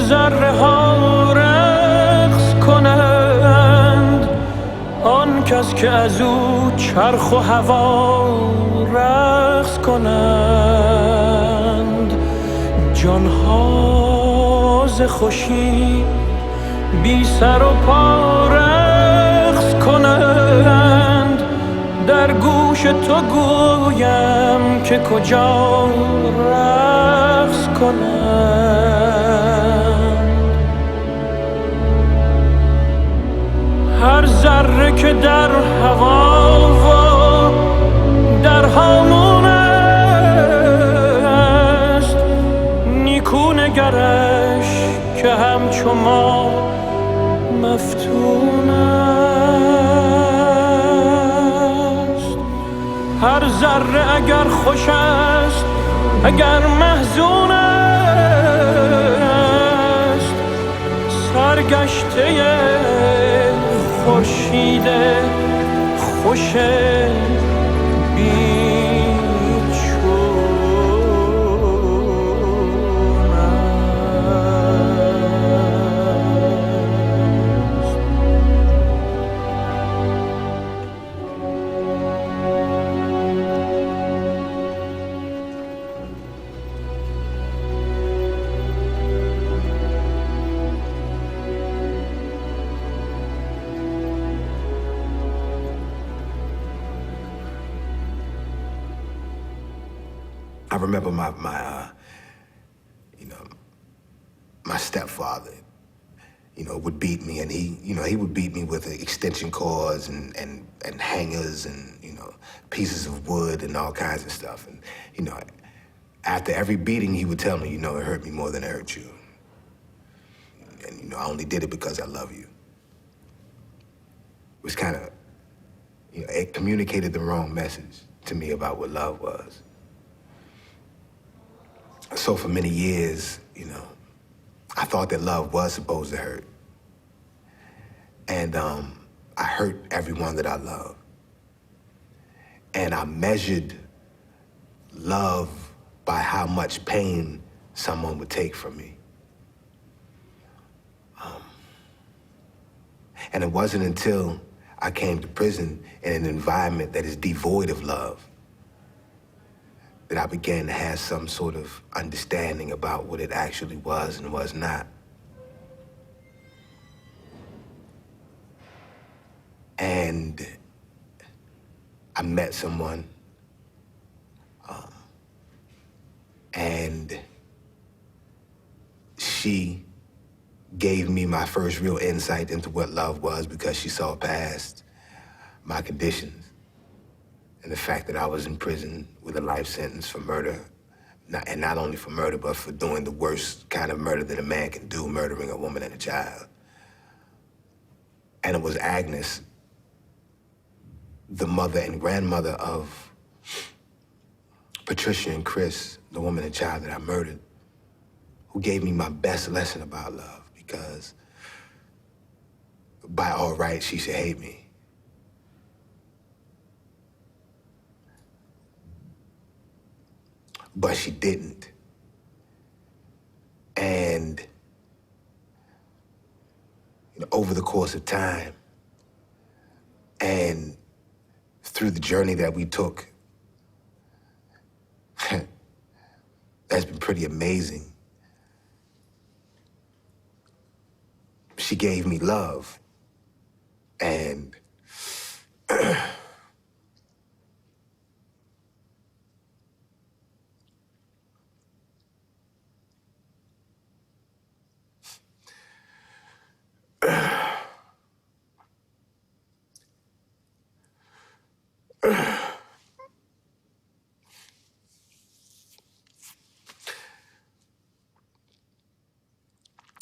ذره ها رقص کنند، آن کس که از او چرخ و هوا رقص کنند. جانها ز خوشی بی سر و پا رقص کنند، در گوش تو گویم که کجا رقص کنند. هر ذره که در هوا و در هامون است، نیکو نگرش که همچو ما مفتون است. هر ذره اگر خوش است، اگر محزون است، سرگشته خورشید خوش I remember my my stepfather, would beat me, and he would beat me with extension cords and hangers and, pieces of wood and all kinds of stuff. And, after every beating, he would tell me, it hurt me more than it hurt you. And, I only did it because I love you. It was kind of, it communicated the wrong message to me about what love was. So for many years, I thought that love was supposed to hurt. And I hurt everyone that I love. And I measured love by how much pain someone would take from me. And it wasn't until I came to prison in an environment that is devoid of love that I began to have some sort of understanding about what it actually was and was not. And I met someone, and she gave me my first real insight into what love was, because she saw past my conditions and the fact that I was in prison with a life sentence for murder. And not only for murder, but for doing the worst kind of murder that a man can do, murdering a woman and a child. And it was Agnes, the mother and grandmother of Patricia and Chris, the woman and child that I murdered, who gave me my best lesson about love, because by all rights, she should hate me. But she didn't. And over the course of time and through the journey that we took, that's been pretty amazing. She gave me love, and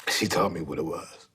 she taught me what it was.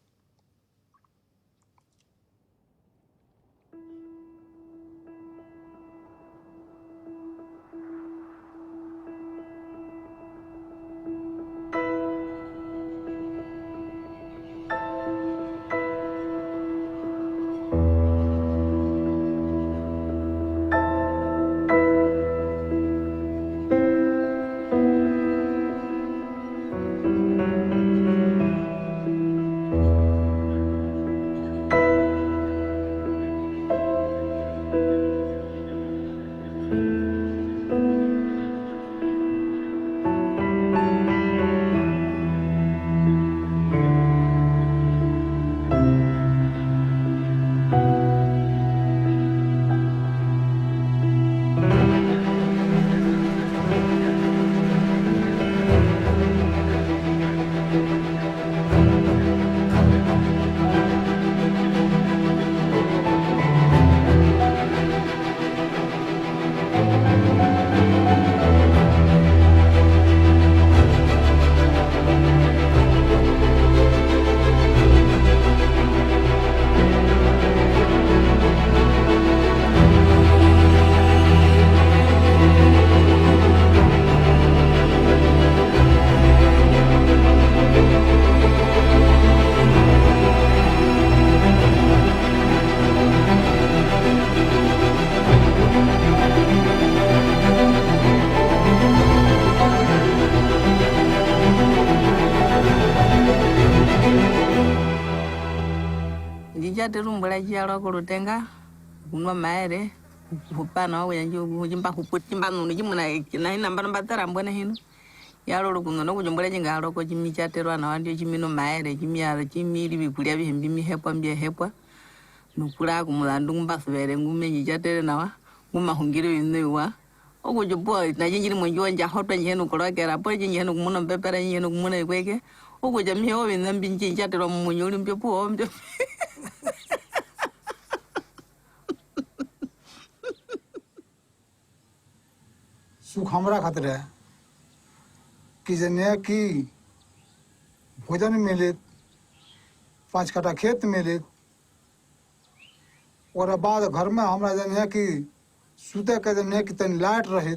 jate rumbula jalo kulutenga kunwa maere hupana wa yanjo jimba huputimba nunu jimuna na namba namba tarambona hino yalo lukuno no kujumbula jingalo ko jimi jate rwana wandi jimino maere jimiara jimiri bikulia bihembi mihepwa mbye hepwa nukula kumulandu mbasubere ngumenyi jate nawa nguma hungire yinwa okujubo na jinjiri mwenjo nja hotwa njeno kolakera po jinjeno kumuna pepera njeno kumuna ikweke okuja miho binambi njinja tero munyoli mbyo po mbyo सुख हमरा खातिर है कि जने की भोजन मिले 5 कट्ठा खेत मिले और बाद घर में हमरा जने की सुते के जने की तन लाइट रहे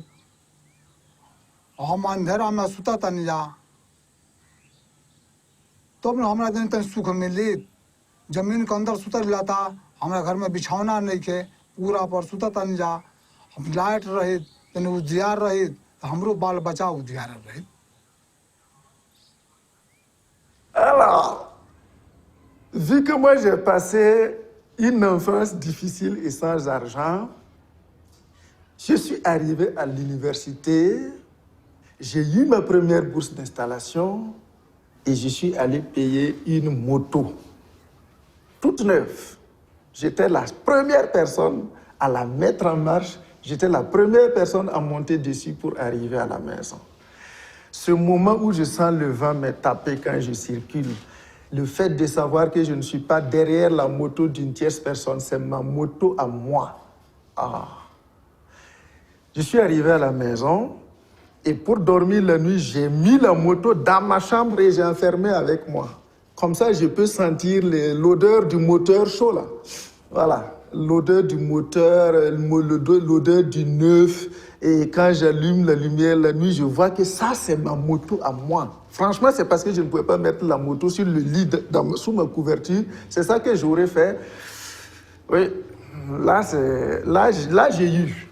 हम अंधेरा में सुता तन जा तब न हमरा जने तन सुख मिली जमीन के अंदर सुता लाता हमरा घर में बिछौना नहीं के पूरा पर सुता तन जा हम लाइट रहे तने उजियार रहे हमरो बाल बचा उजियार रहे. Alors, vu que moi j'ai passé une enfance difficile et sans argent, je suis arrivé à l'université, j'ai eu ma première bourse d'installation et je suis allé payer une moto, toute neuve. J'étais la première personne à la mettre en marche, j'étais la première personne à monter dessus pour arriver à la maison. Ce moment où je sens le vent me taper quand je circule, le fait de savoir que je ne suis pas derrière la moto d'une tierce personne, c'est ma moto à moi. Ah. Je suis arrivé à la maison et pour dormir la nuit, j'ai mis la moto dans ma chambre et j'ai enfermé avec moi. Comme ça, je peux sentir l'odeur du moteur chaud là. Voilà, l'odeur du moteur, l'odeur du neuf. Et quand j'allume la lumière la nuit, je vois que ça, c'est ma moto à moi. Franchement, c'est parce que je ne pouvais pas mettre la moto sur le lit, sous ma couverture. C'est ça que j'aurais fait. Oui, là, j'ai eu.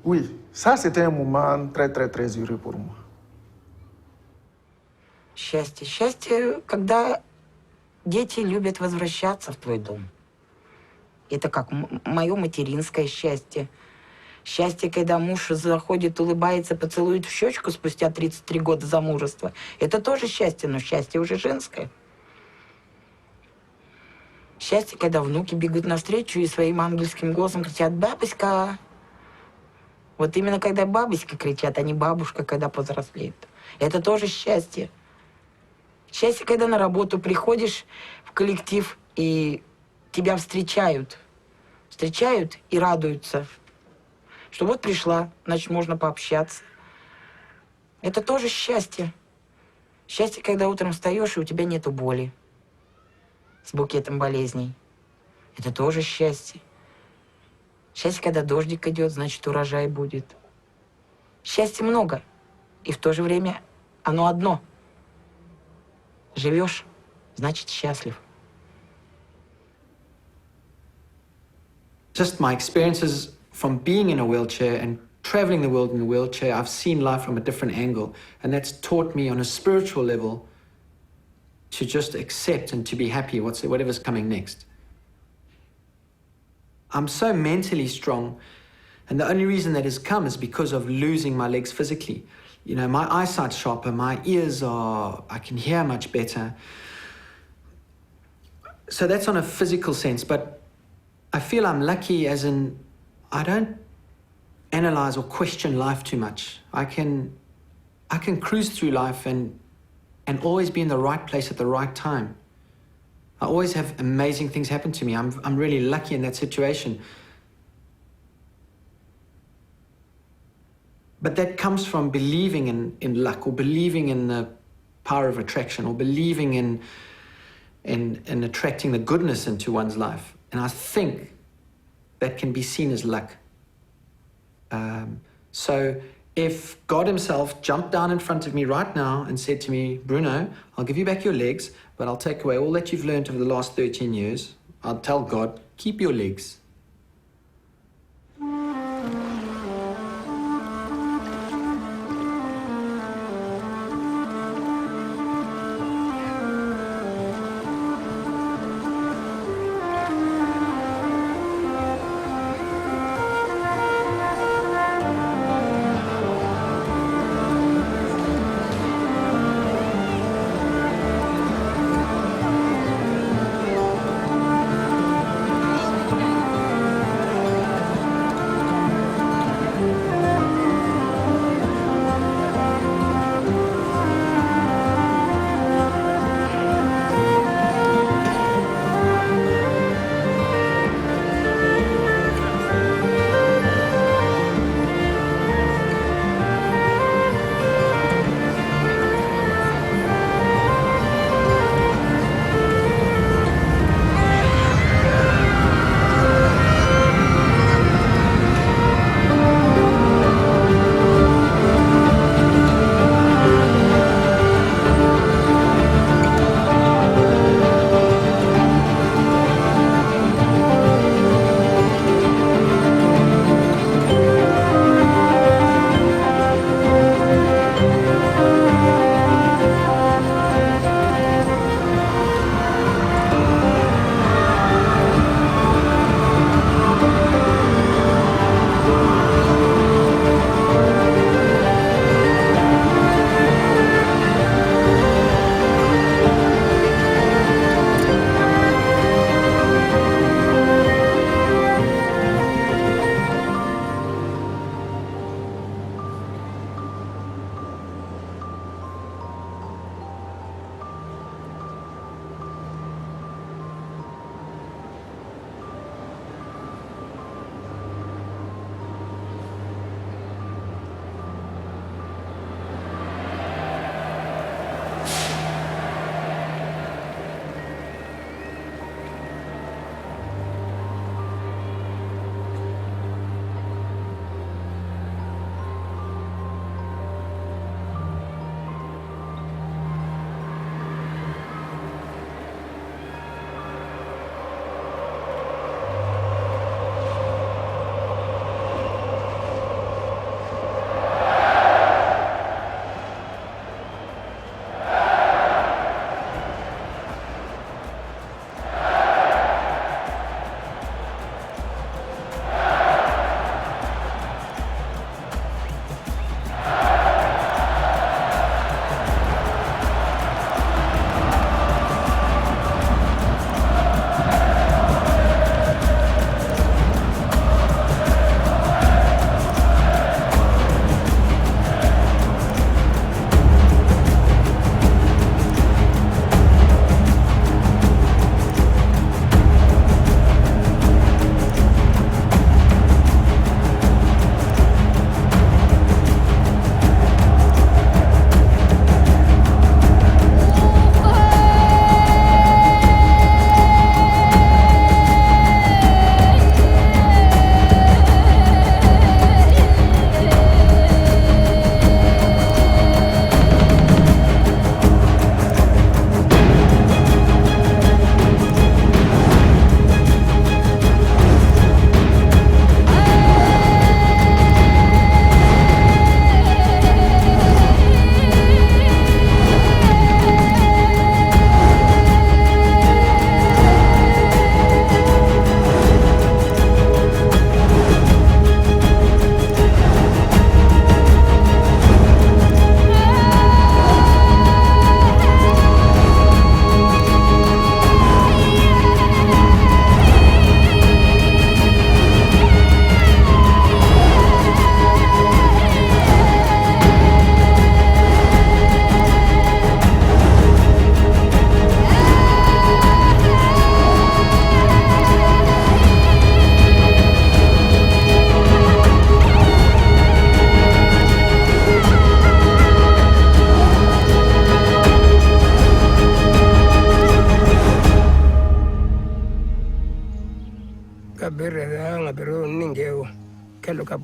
Oui, ça, c'était un moment très, très, très heureux pour moi. Счастье. Счастье, когда дети любят возвращаться в твой дом. Это как мое материнское счастье. Счастье, когда муж заходит, улыбается, поцелует в щечку спустя 33 года замужества. Это тоже счастье, но счастье уже женское. Счастье, когда внуки бегут навстречу и своим ангельским голосом кричат «Бабушка!». Вот именно когда бабушка кричат, а не бабушка, когда повзрослеет. Это тоже счастье. Счастье, когда на работу приходишь в коллектив и тебя встречают. Встречают и радуются. Что вот пришла, значит, можно пообщаться. Это тоже счастье. Счастье, когда утром встаешь, и у тебя нету боли с букетом болезней. Это тоже счастье. Счастье, когда дождик идет, значит, урожай будет. Счастья много. И в то же время оно одно. Живешь, значит, счастлив. Just my experiences from being in a wheelchair and traveling the world in a wheelchair, I've seen life from a different angle. And that's taught me on a spiritual level to just accept and to be happy whatever's coming next. I'm so mentally strong, and the only reason that has come is because of losing my legs physically. You know, my eyesight's sharper, my ears I can hear much better. So that's on a physical sense, but I feel I'm lucky as in I don't analyze or question life too much. I can cruise through life and always be in the right place at the right time. I always have amazing things happen to me. I'm really lucky in that situation. But that comes from believing in luck, or believing in the power of attraction, or believing in attracting the goodness into one's life. And I think that can be seen as luck. So if God himself jumped down in front of me right now and said to me, Bruno, I'll give you back your legs, but I'll take away all that you've learned over the last 13 years, I'll tell God, keep your legs.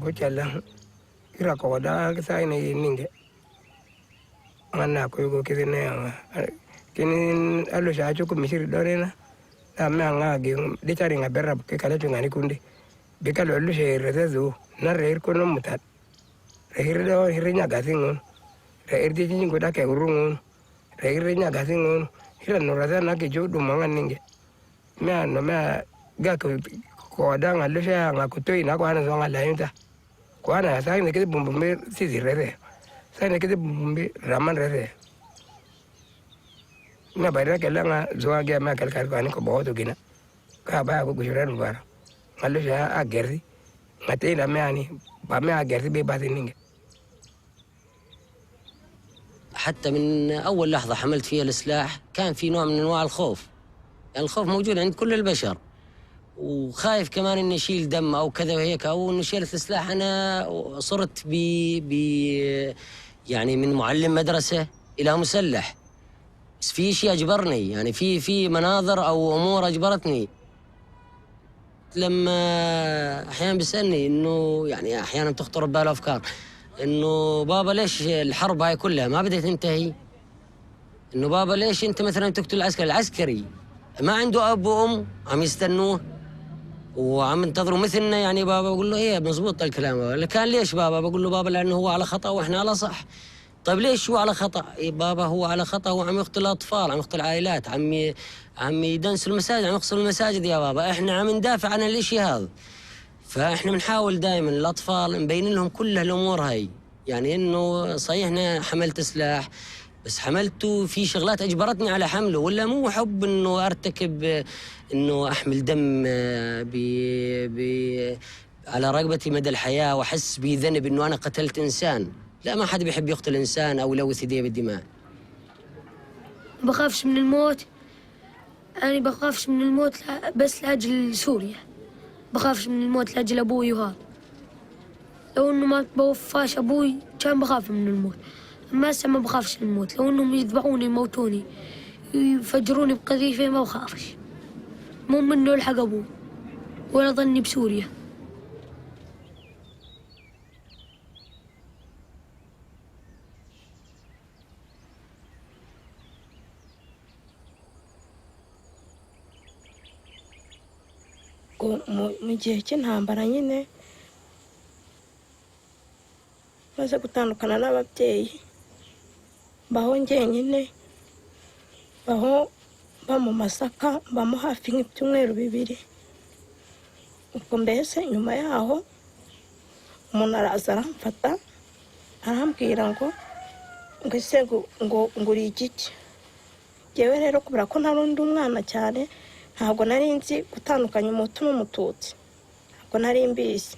kucala kira ko da sai ne ninge manna ko go kidene kinin alo sha ko misiri dorena da me anga ge de tari nga berab ke kala tunga ni kundi be kala lo she rezo na reir ko no mutat reir do hirnya gasingon reir de jin ko da ke urungun reir nya gasingon hira no raza na ke jodu manga ninge me no me ga ko da nga lo sha nga ko toy na ko ana zonga la yinta ko ana sai ne ke bumbumbe sisi rede sai ne ke bumbumbe raman rede na bayra ke langa zoa ge ma kal kar ko ani ko bodo gina ka ba ko gujura no bara malo ja a gerdi mate na me ani ba me a gerdi be ba ninge. حتى من أول لحظة حملت فيها السلاح كان في نوع من أنواع الخوف، يعني الخوف موجود عند كل البشر، وخايف كمان إني أشيل دم أو كذا وهيك، أو إنه شيلت السلاح. أنا صرت يعني من معلم مدرسة إلى مسلح، بس في شيء أجبرني، يعني في مناظر أو أمور أجبرتني. لما أحيانا بيسألني إنه يعني أحيانا تخطر بباله أفكار إنه بابا ليش الحرب هاي كلها ما بدها تنتهي؟ إنه بابا ليش أنت مثلا تقتل العسكري ما عنده أب وأم عم يستنوه وعم ينتظروا مثلنا؟ يعني بابا بقول له إيه مزبوط الكلام. بابا كان ليش بابا؟ بقول له بابا لأنه هو على خطأ وإحنا على صح. طيب ليش هو على خطأ؟ إيه بابا هو على خطأ، هو عم يقتل أطفال، عم يقتل عائلات، عم يدنس المساجد، عم يقصر المساجد يا بابا. إحنا عم ندافع عن الإشي هذا. فإحنا بنحاول دائما الأطفال نبين لهم كل هالأمور هاي، يعني إنه صحيح أنا حملت سلاح بس حملته في شغلات أجبرتني على حمله، ولا مو حب إنه أرتكب إنه أحمل دم على رقبتي مدى الحياة وأحس بذنب إنه أنا قتلت إنسان. لا، ما حد بيحب يقتل إنسان أو يلوث يديه بالدماء. ما بخافش من الموت، أنا بخافش من الموت بس لأجل سوريا، بخافش من الموت لأجل أبوي. وهذا لو إنه ما بوفاش أبوي كان بخاف من الموت، أما هسه ما بخافش من الموت. لو إنهم يذبحوني يموتوني يفجروني بقذيفة ما بخافش، مو منه يلحق أبوي ولا ظني بسوريا. mu gihe cy'intambara nyine maze gutandukana n'ababyeyi, mbaho njyenyine, mba mu Masaka, mbamo hafi nk'ibyumweru 2. ubwo mbese nyuma yaho umuntu araza aramfata arambwira ngo ese ngo uri igiki. Njyewe rero kubera ko nari undi umwana cyane ntabwo nari nzi gutandukanya umutu n'umututsi, ntabwo nari mbizi.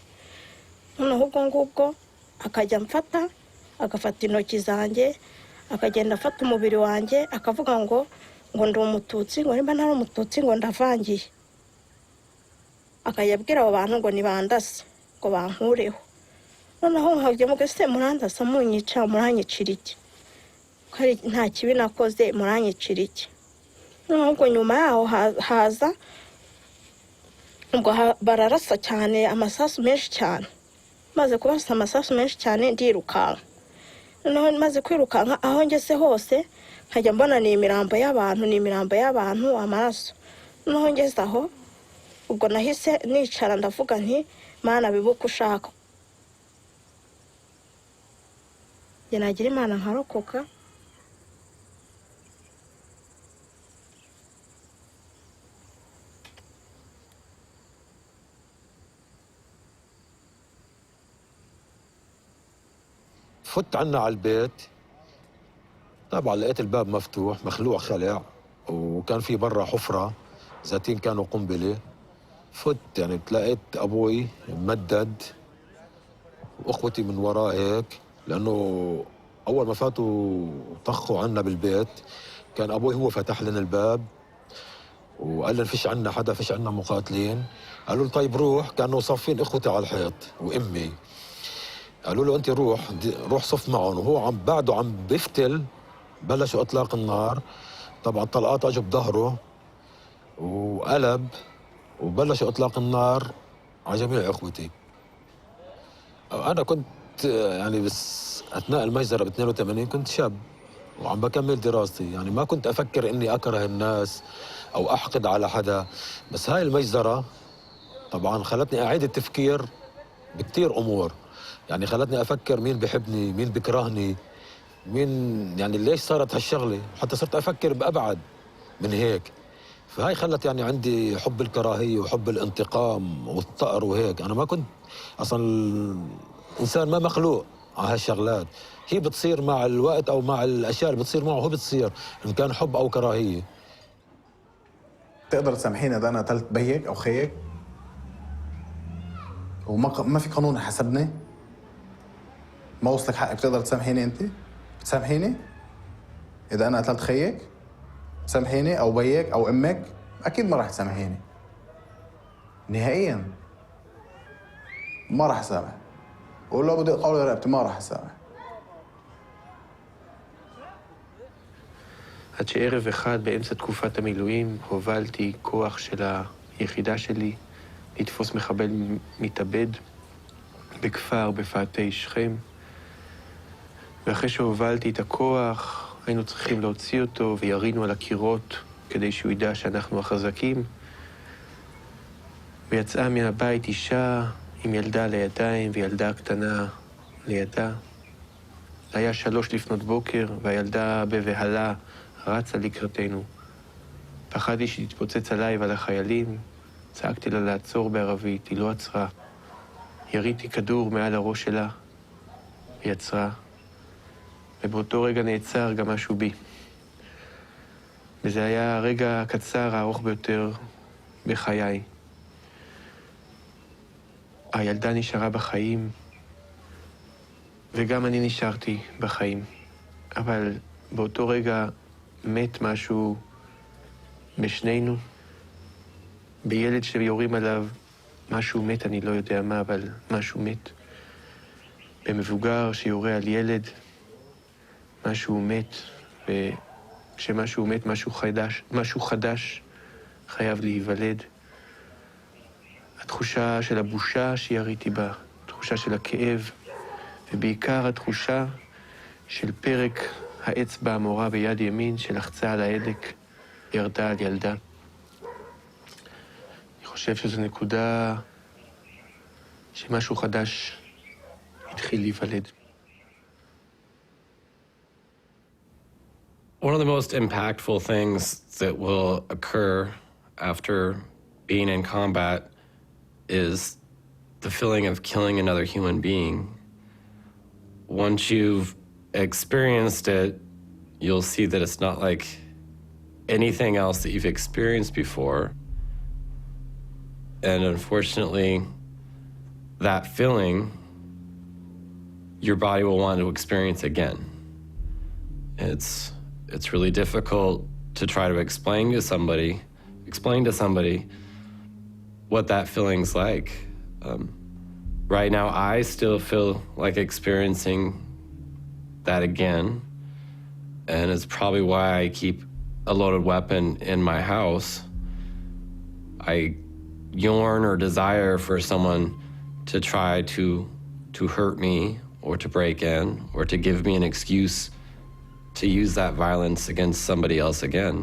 noneho ubwo ngubwo akajya mfata, agafata intoki zanjye, akagenda afata umubiri wanjye, akavuga ngo ndi umututsi, ngo nimba ntari umututsi ngo ndavangiye. akajya abwira abo bantu ngo nibandase, ngo bankureho. noneho nkajya muga se murandasa munyica, muranyicira iki? Kari nta kibi nakoze, muranyicira iki? Ubwo nyuma yaho haza ubwo bararasa cyane, amasasu menshi cyane. Maze kubasa amasasu menshi cyane ndirukanka. Noneho maze kwirukanka aho ngeze hose nkajya mbona ni imirambo y'abantu, amaraso. Noneho ngeze aho ubwo nahise nicara ndavuga nti Mana bibuka ushaka. Njye nagira Imana nkarokoka. فت عنا على البيت، طبعا لقيت الباب مفتوح مخلوع خلع، وكان في برا حفرة ذاتين كانوا قنبلة. فت يعني تلاقيت أبوي ممدد وأخوتي من وراه هيك، لأنه أول ما فاتوا طخوا عنا بالبيت كان أبوي هو فتح لنا الباب وقال لنا فيش عنا حدا، فيش عنا مقاتلين. قالوا له طيب روح، كانوا صافين إخوتي على الحيط وأمي. قالوا له أنت روح صف معهم. وهو بعده عم بفتل بلشوا إطلاق النار. طبعا طلقات اجوا بظهره وقلب، وبلشوا إطلاق النار على جميع إخوتي. أنا كنت يعني بس أثناء المجزرة ب 82 كنت شاب وعم بكمل دراستي، يعني ما كنت أفكر إني أكره الناس أو أحقد على حدا. بس هاي المجزرة طبعاً خلتني أعيد التفكير بكتير أمور، يعني خلتني أفكر مين بحبني، مين بكرهني، مين يعني ليش صارت هالشغلة، حتى صرت أفكر بأبعد من هيك. فهاي خلت يعني عندي حب الكراهية وحب الانتقام والثأر وهيك. أنا ما كنت أصلاً الإنسان ما مخلوق على هالشغلات، هي بتصير مع الوقت أو مع الأشياء اللي بتصير معه هو بتصير، إن كان حب أو كراهية. تقدر تسامحيني إذا أنا قتلت بيك أو خيك؟ وما في قانون حسبني؟ ما وصلك حقك بتقدر تسامحيني أنت؟ بتسامحيني؟ إذا أنا قتلت خيك؟ تسامحيني أو بيك أو أمك؟ أكيد ما راح تسامحيني. نهائياً ما راح أسامح. ولو بدي أقول رقبتي ما راح أسامح. עד שערב אחד באמצע תקופת המילואים הובלתי כוח של היחידה שלי לתפוס מחבל מתאבד בכפר בפאתי שכם, ואחרי שהובלתי את הכוח היינו צריכים להוציא אותו וירינו על הקירות כדי שהוא ידע שאנחנו החזקים, ויצאה מהבית אישה עם ילדה לידיים וילדה קטנה לידה. זה היה 3 לפנות בוקר והילדה בבהלה רצה לקראתנו. פחדתי שתתפוצץ עליי ועל החיילים, צעקתי לה לעצור בערבית, היא לא עצרה. יריתי כדור מעל הראש שלה, היא עצרה, ובאותו רגע נעצר גם משהו בי. וזה היה הרגע הקצר הארוך ביותר בחיי. הילדה נשארה בחיים, וגם אני נשארתי בחיים. אבל באותו רגע מת משהו בשנינו. בילד שיורים עליו משהו מת, אני לא יודע מה, אבל משהו מת. במבוגר שיורה על ילד משהו מת, וכשמשהו מת משהו חדש חייב להיוולד. התחושה של הבושה שיריתי בה, התחושה של הכאב, ובעיקר התחושה של פרק האצבע המורה ביד ימין שלחצה על ההדק, ירדה על ילדה. אני חושב שזו נקודה שמשהו חדש התחיל להיוולד. One of the most impactful things that will occur after being in combat is the feeling of killing another human being. Once you've experienced it, you'll see that it's not like anything else that you've experienced before. And unfortunately, that feeling, your body will want to experience again. It's really difficult to try to explain to somebody what that feeling's like. Right now, I still feel like experiencing that again, and it's probably why I keep a loaded weapon in my house. I yearn or desire for someone to try to hurt me or to break in or to give me an excuse to use that violence against somebody else again.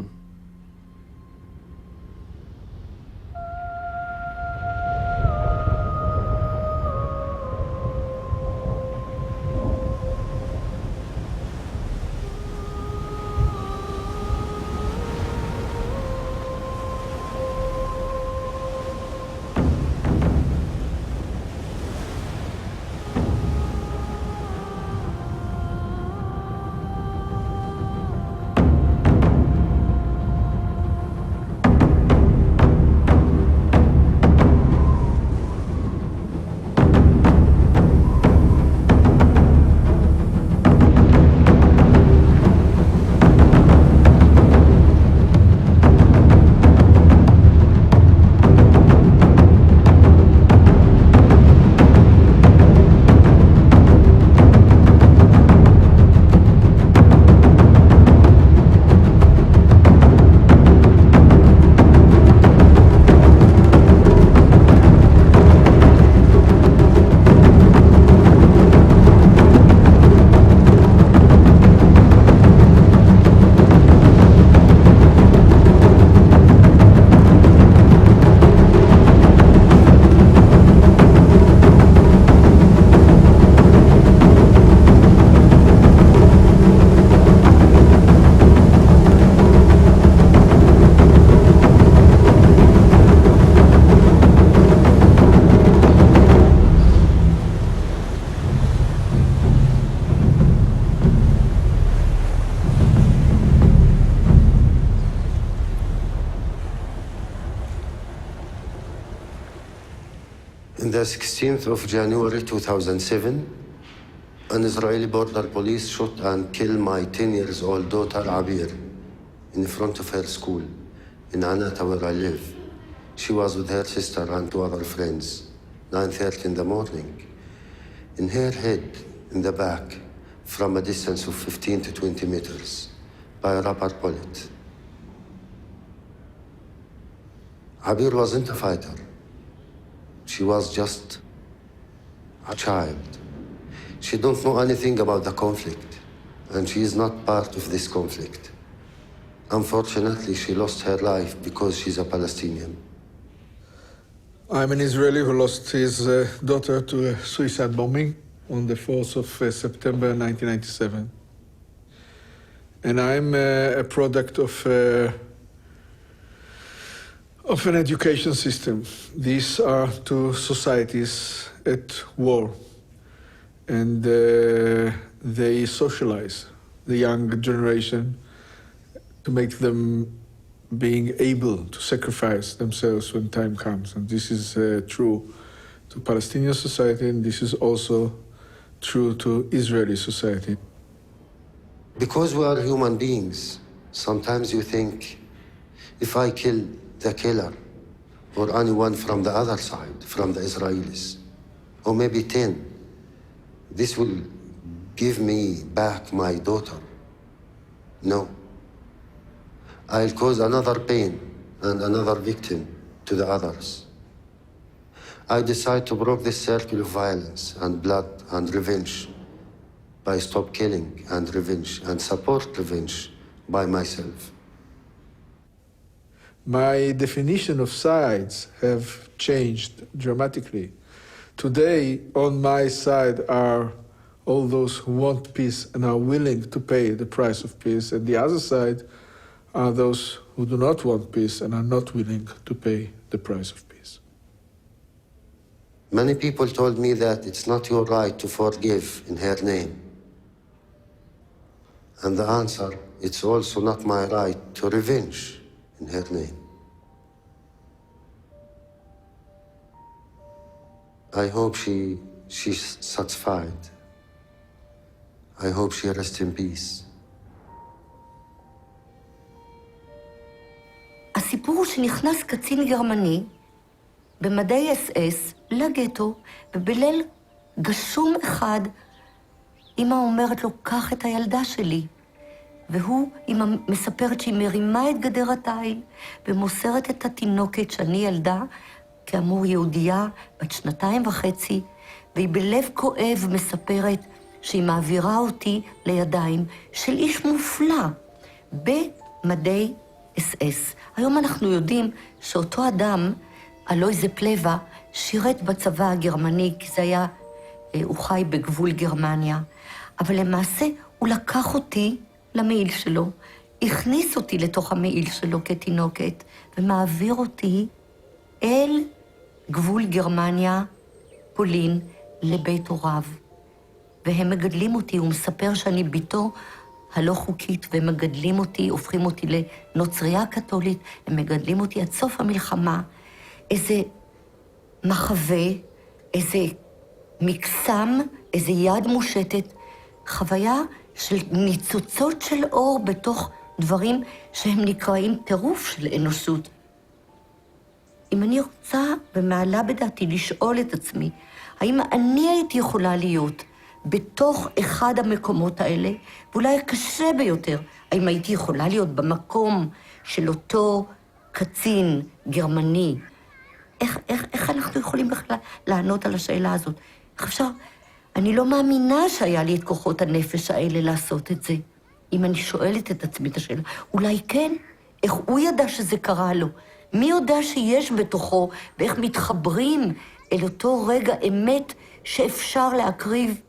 the 16th of January 2007, an Israeli border police shot and killed my 10 years old daughter Abir in front of her school in Anata where I live. She was with her sister and two other friends, 9:30 in the morning. In her head, in the back, from a distance of 15 to 20 meters, by a rubber bullet. Abir wasn't a fighter. She was just a child. She don't know anything about the conflict, and she is not part of this conflict. Unfortunately, she lost her life because she's a Palestinian. I'm an Israeli who lost his daughter to a suicide bombing on the 4th of September 1997. And I'm a product of an education system. These are two societies at war, and they socialize the young generation to make them being able to sacrifice themselves when time comes. And this is true to Palestinian society, and this is also true to Israeli society. Because we are human beings, sometimes you think, if I kill the killer, or anyone from the other side, from the Israelis, or maybe 10, this will give me back my daughter. No. I'll cause another pain and another victim to the others. I decide to break this circle of violence and blood and revenge by stop killing and revenge and support revenge by myself. My definition of sides have changed dramatically. Today, on my side are all those who want peace and are willing to pay the price of peace, and the other side are those who do not want peace and are not willing to pay the price of peace. Many people told me that it's not your right to forgive in her name. And the answer, it's also not my right to revenge in her name. I hope she's satisfied. I hope she rests in peace. הסיפור הוא שנכנס קצין גרמני במדי אס-אס לגטו, ובליל גשום אחד אמא אומרת לו, קח את הילדה שלי. והוא, אמא מספרת שהיא מרימה את גדר התיל ומוסרת את התינוקת שאני ילדה, כאמור יהודייה בת 2.5, והיא בלב כואב מספרת שהיא מעבירה אותי לידיים של איש מופלא במדי אס-אס. היום אנחנו יודעים שאותו אדם, אלויזה פלווה, שירת בצבא הגרמני, כי זה היה, הוא חי בגבול גרמניה. אבל למעשה הוא לקח אותי למעיל שלו, הכניס אותי לתוך המעיל שלו כתינוקת, ומעביר אותי אל גבול גרמניה, פולין, לבית הוריו. והם מגדלים אותי, הוא מספר שאני ביתו הלא חוקית, והם מגדלים אותי, הופכים אותי לנוצריה קתולית, הם מגדלים אותי עד סוף המלחמה, איזה מחווה, איזה מקסם, איזה יד מושטת, חוויה של ניצוצות של אור בתוך דברים שהם נקראים טירוף של אנושות. אם אני רוצה ומעלה בדעתי לשאול את עצמי, האם אני הייתי יכולה להיות בתוך אחד המקומות האלה, ואולי הקשה ביותר, האם הייתי יכולה להיות במקום של אותו קצין גרמני? איך אנחנו יכולים בכלל לענות על השאלה הזאת? איך אפשר? אני לא מאמינה שהיה לי את כוחות הנפש האלה לעשות את זה. אם אני שואלת את עצמי את השאלה, אולי כן? איך הוא ידע שזה קרה לו? מי יודע שיש בתוכו, ואיך מתחברים אל אותו רגע אמת שאפשר להקריב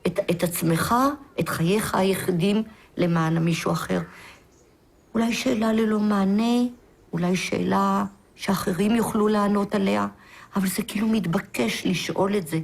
את עצמך, את חייך היחידים, למען מישהו אחר. אולי שאלה ללא מענה, אולי שאלה שאחרים יוכלו לענות עליה, אבל זה כאילו מתבקש לשאול את זה.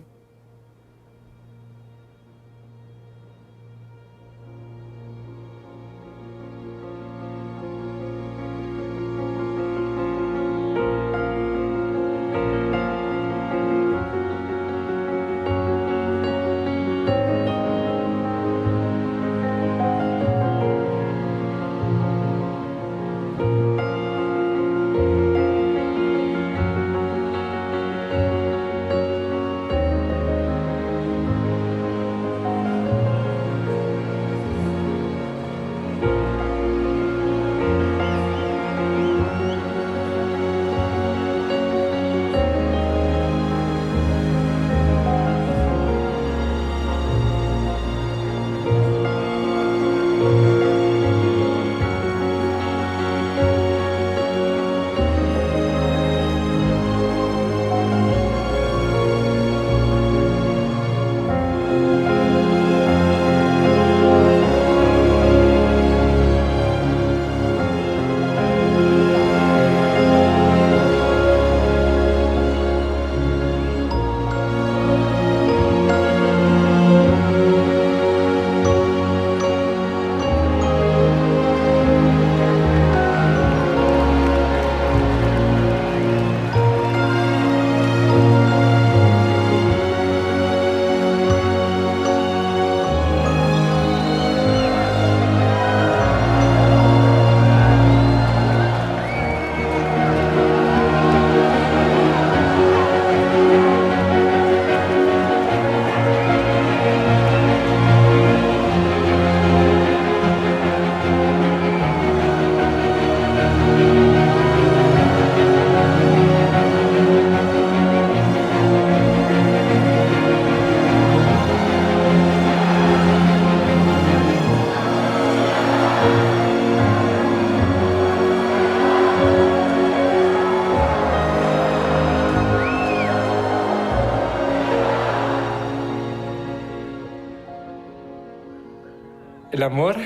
El amor,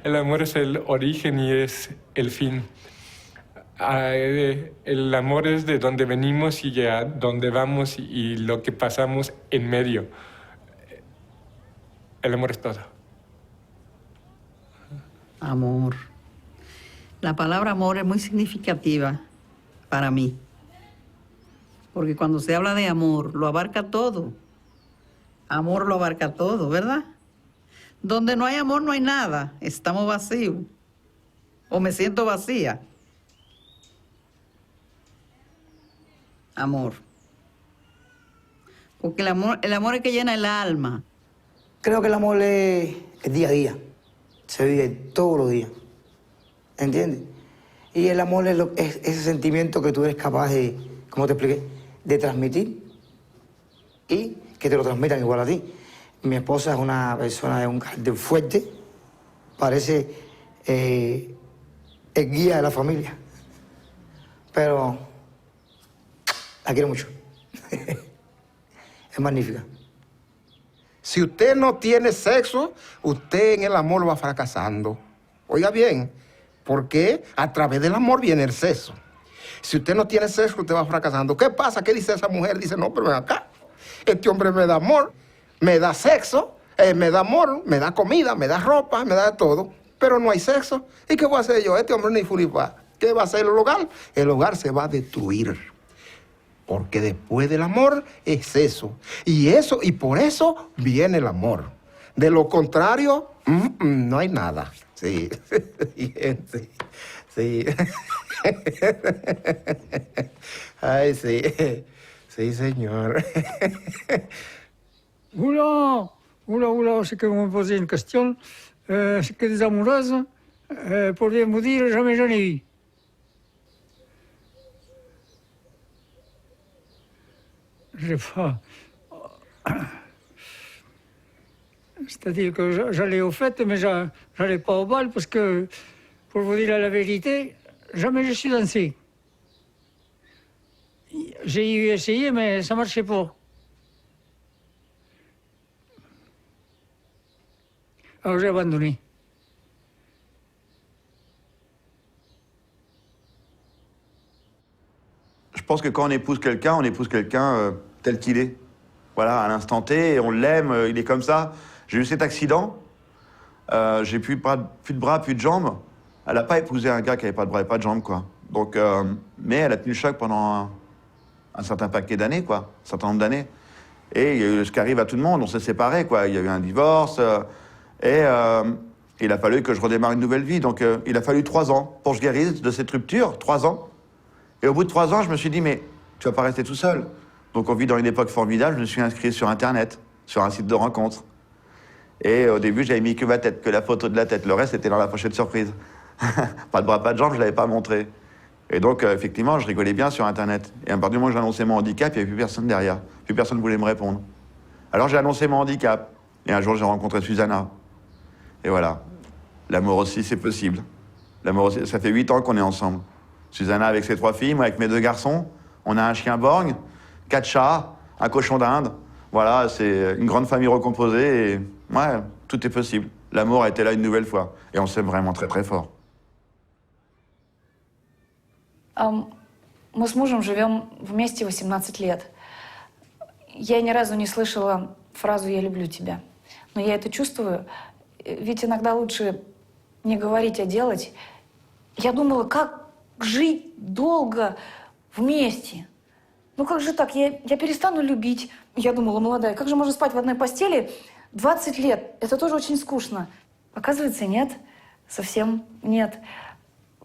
el amor es el origen y es el fin. El amor es de donde venimos y a donde vamos y lo que pasamos en medio. El amor es todo. Amor. La palabra amor es muy significativa para mí, porque cuando se habla de amor, lo abarca todo. Amor lo abarca todo, ¿verdad? Donde no hay amor no hay nada, estamos vacíos, o me siento vacía. Amor. Porque el amor es que llena el alma. Creo que el amor es día a día, se vive todos los días, ¿entiendes? Y el amor es ese sentimiento que tú eres capaz de, como te expliqué, de transmitir y que te lo transmitan igual a ti. Mi esposa es una persona de un carácter fuerte, parece el guía de la familia, pero la quiero mucho. Es magnífica. Si usted no tiene sexo, usted en el amor va fracasando. Oiga bien, porque a través del amor viene el sexo. Si usted no tiene sexo, usted va fracasando. ¿Qué pasa? ¿Qué dice esa mujer? Dice, no, pero ven acá. Este hombre me da amor, me da sexo, me da amor, me da comida, me da ropa, me da todo, pero no hay sexo. ¿Y qué voy a hacer yo? Este hombre ni funifa. ¿Qué va a hacer el hogar? El hogar se va a destruir. Porque después del amor es eso. Y por eso viene el amor. De lo contrario, no hay nada. Sí. Sí. Sí. Ay, sí. Sí, señor. Oula, c'est que vous me posez une question. C'est que des amoureuses, pour bien vous dire, jamais j'en ai eu. Je sais pas. C'est-à-dire que j'allais aux fêtes, mais j'allais pas au bal parce que, pour vous dire la vérité, jamais je suis dansé. J'ai essayé, mais ça marchait pas. Alors j'ai abandonné. Je pense que quand on épouse quelqu'un tel qu'il est. Voilà, à l'instant T, on l'aime, il est comme ça. J'ai eu cet accident, j'ai plus de bras, plus de jambes. Elle n'a pas épousé un gars qui n'avait pas de bras et pas de jambes, quoi. Donc, mais elle a tenu le choc pendant un certain paquet d'années, quoi, un certain nombre d'années. Et il y a eu ce qui arrive à tout le monde, on s'est séparés, quoi. Il y a eu un divorce, et il a fallu que je redémarre une nouvelle vie. Donc, il a fallu 3 ans pour que je guérisse de cette rupture, 3 ans. Et au bout de 3 ans, je me suis dit, mais tu vas pas rester tout seul. Donc on vit dans une époque formidable, je me suis inscrit sur Internet, sur un site de rencontre. Et au début, j'avais mis que ma tête, que la photo de la tête. Le reste, était dans la pochette surprise. Pas de bras, pas de jambes, je l'avais pas montré. Et donc, effectivement, je rigolais bien sur Internet. Et à partir du moment où j'ai annoncé mon handicap, il n'y avait plus personne derrière. Plus personne ne voulait me répondre. Alors j'ai annoncé mon handicap. Et un jour, j'ai rencontré Susanna. Et voilà. L'amour aussi, c'est possible. L'amour aussi, ça fait 8 ans qu'on est ensemble. Susanna avec ses 3 filles, moi avec mes 2 garçons. On a un chien borgne, 4 chats, un cochon d'Inde. Voilà, c'est une grande famille recomposée et ouais, tout est possible. L'amour a été là une nouvelle fois et on s'aime vraiment très très fort. Мы с мужем живем вместе 18 лет. Я ни разу не слышала фразу «я люблю тебя». Но я это чувствую, ведь иногда лучше не говорить, а делать. Я думала, как жить долго вместе. Ну как же так? Я перестану любить. Я думала, молодая, как же можно спать в одной постели 20 лет? Это тоже очень скучно. Оказывается, нет. Совсем нет.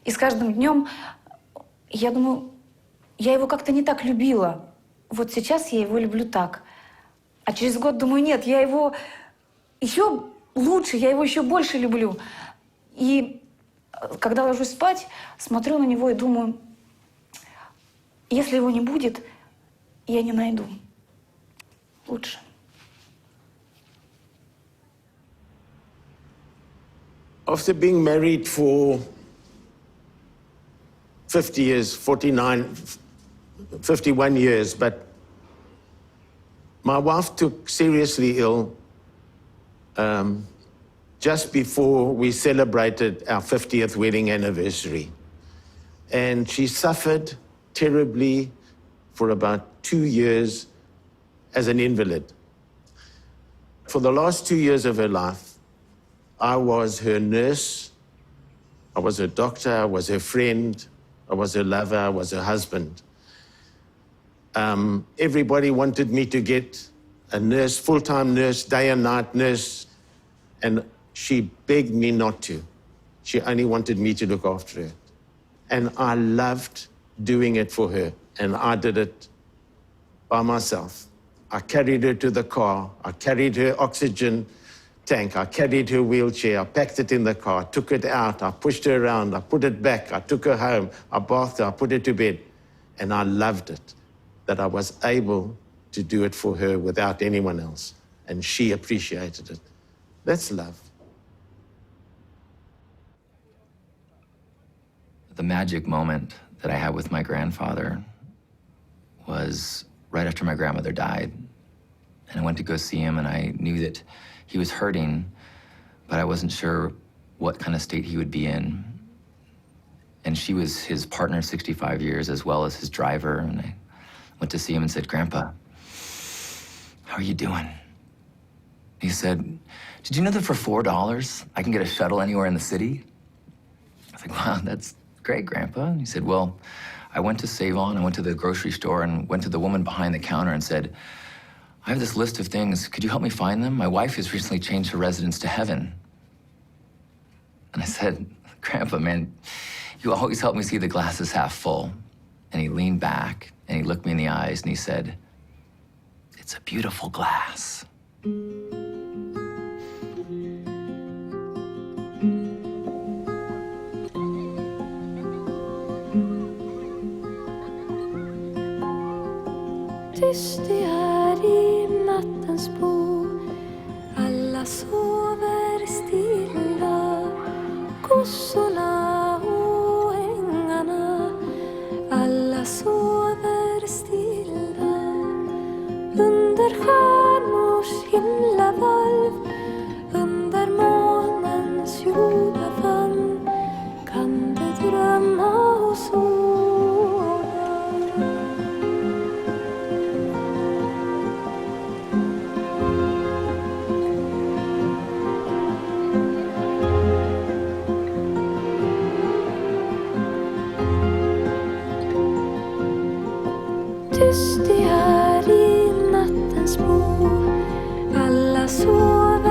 И с каждым днем я думаю, я его как-то не так любила. Вот сейчас я его люблю так. А через год думаю, нет, я его еще лучше, я его еще больше люблю. И когда ложусь спать, смотрю на него и думаю, если его не будет, я не найду. Лучше. After being married for 50 years, 51 years, but my wife took seriously ill just before we celebrated our 50th wedding anniversary. And she suffered terribly for about 2 years as an invalid. For the last 2 years of her life, I was her nurse, I was her doctor, I was her friend, I was her lover, I was her husband. Everybody wanted me to get a nurse, full-time nurse, day and night nurse, and she begged me not to. She only wanted me to look after her. And I loved doing it for her, and I did it by myself. I carried her to the car, I carried her oxygen tank, I carried her wheelchair, I packed it in the car, took it out, I pushed her around, I put it back, I took her home, I bathed her, I put her to bed. And I loved it, that I was able to do it for her without anyone else. And she appreciated it. That's love. The magic moment that I had with my grandfather was right after my grandmother died. And I went to go see him, and I knew that he was hurting, but I wasn't sure what kind of state he would be in. And she was his partner 65 years, as well as his driver. And I went to see him and said, "Grandpa, how are you doing?" He said, "Did you know that for $4 I can get a shuttle anywhere in the city?" I was like, "Wow, that's great, Grandpa." And he said, "Well, I went to Save-On, I went to the grocery store and went to the woman behind the counter and said, I have this list of things, could you help me find them? My wife has recently changed her residence to heaven." And I said, "Grandpa, man, you always help me see the glass is half full." And he leaned back and he looked me in the eyes and he said, "It's a beautiful glass." Tyst det är i nattens bo, alla sover stilla, kossorna och ängarna, alla sover stilla. Under stjärnors himlavalv, under månens jordavann, kan du drömma och sova. Tyst det är i nattens bo, alla sover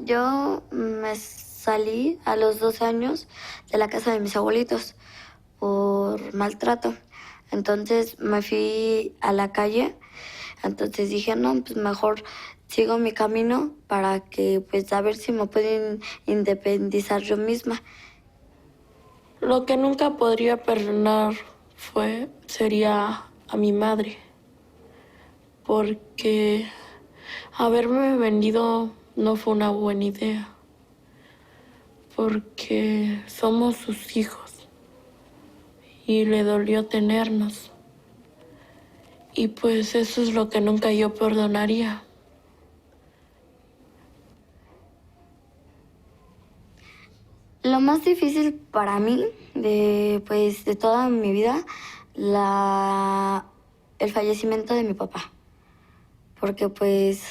Yo me salí a los 12 años de la casa de mis abuelitos por maltrato. Entonces me fui a la calle. Entonces dije, no, pues mejor sigo mi camino para que, pues, a ver si me puedo independizar yo misma. Lo que nunca podría perdonar sería a mi madre, porque haberme vendido no fue una buena idea, porque somos sus hijos y le dolió tenernos. Y pues eso es lo que nunca yo perdonaría. Lo más difícil para mí de toda mi vida, el fallecimiento de mi papá. Porque pues...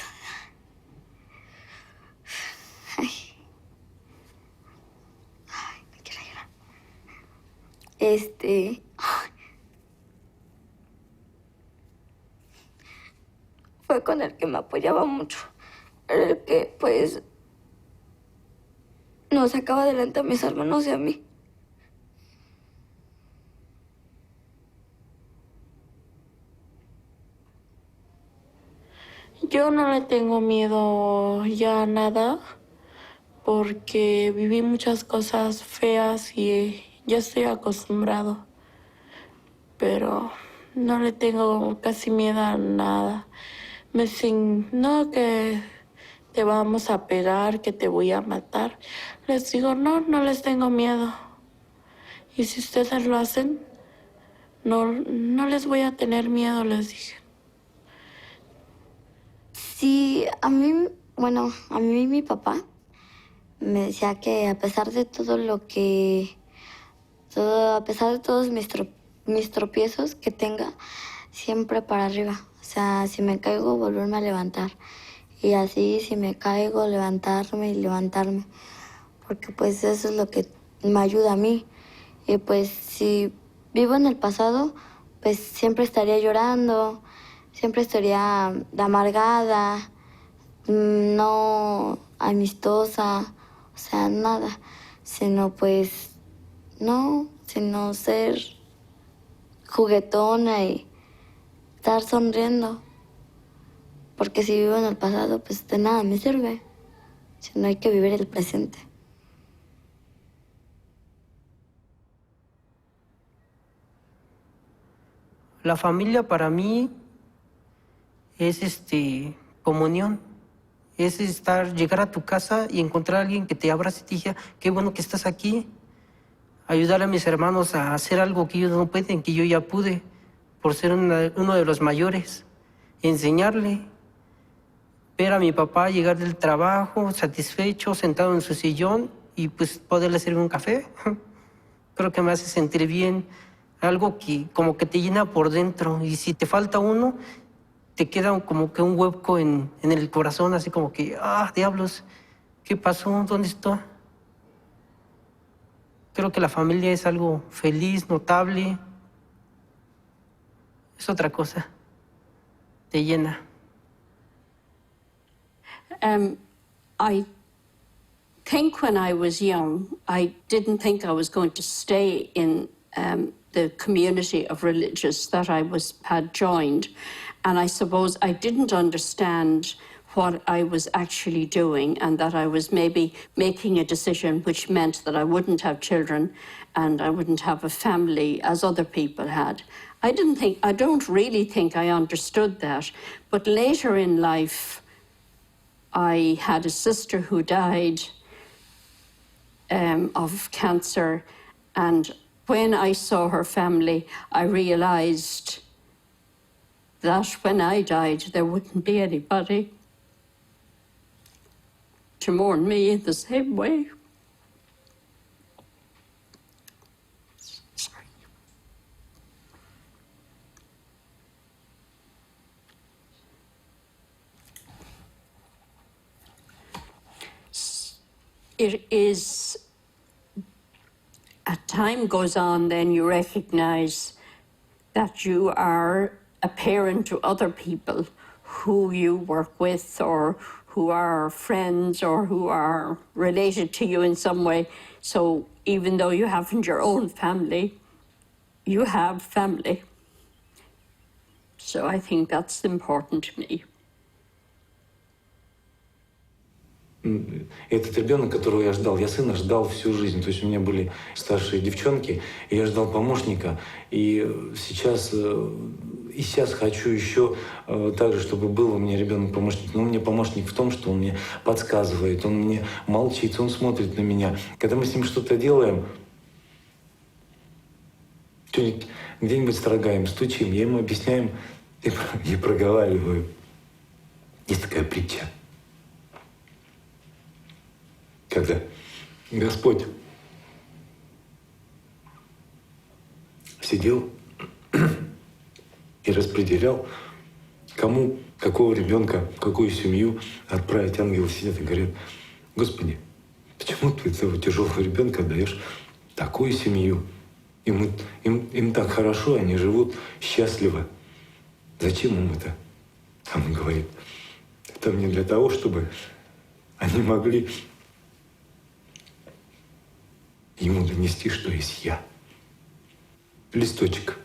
me quiero llorar. Fue con el que me apoyaba mucho. Era el que pues nos sacaba adelante a mis hermanos y a mí. Yo no le tengo miedo ya a nada, porque viví muchas cosas feas y ya estoy acostumbrado. Pero no le tengo casi miedo a nada. Me dicen, no, que te vamos a pegar, que te voy a matar. Les digo, no, no les tengo miedo. Y si ustedes lo hacen, no les voy a tener miedo, les dije. Sí, a mí mi papá me decía que a pesar de todo a pesar de todos mis tropiezos que tenga, siempre para arriba. O sea, si me caigo, volverme a levantar. Y así, si me caigo, levantarme y levantarme. Porque pues eso es lo que me ayuda a mí. Y pues si vivo en el pasado, pues siempre estaría llorando, siempre estaría amargada, no amistosa, o sea, nada. Sino pues, sino ser juguetona y estar sonriendo. Porque si vivo en el pasado, pues de nada me sirve. Si no, hay que vivir el presente. La familia para mí es comunión. Es llegar a tu casa y encontrar a alguien que te abrace y te diga, qué bueno que estás aquí. Ayudar a mis hermanos a hacer algo que ellos no pueden, que yo ya pude, por ser uno de los mayores. Enseñarle. Ver a mi papá llegar del trabajo, satisfecho, sentado en su sillón y pues poderle servir un café. Creo que me hace sentir bien, algo que como que te llena por dentro. Y si te falta uno, te queda como que un hueco en el corazón, así como que, diablos, ¿qué pasó? ¿Dónde está? Creo que la familia es algo feliz, notable. Es otra cosa. Te llena. I think when I was young, I didn't think I was going to stay in the community of religious that I had joined. And I suppose I didn't understand what I was actually doing, and that I was maybe making a decision which meant that I wouldn't have children and I wouldn't have a family as other people had. I don't really think I understood that. But later in life, I had a sister who died of cancer, and when I saw her family, I realized that when I died, there wouldn't be anybody to mourn me in the same way. It is, as time goes on, then you recognize that you are a parent to other people who you work with or who are friends or who are related to you in some way. So even though you haven't your own family, you have family. So I think that's important to me. Этот ребенок, которого я ждал, я сына ждал всю жизнь. То есть у меня были старшие девчонки, и я ждал помощника. И сейчас хочу еще так же, чтобы был у меня ребенок-помощник. Но у меня помощник в том, что он мне подсказывает, он мне молчит, он смотрит на меня. Когда мы с ним что-то делаем, где-нибудь строгаем, стучим, я ему объясняю и проговариваю. Есть такая притча. Когда Господь сидел и распределял, кому, какого ребенка, в какую семью отправить, ангелы сидят и говорят: Господи, почему ты этого тяжелого ребенка даешь такую семью? Им так хорошо, они живут счастливо. Зачем им это? А он говорит: это мне для того, чтобы они могли ему донести, что есть я. Листочек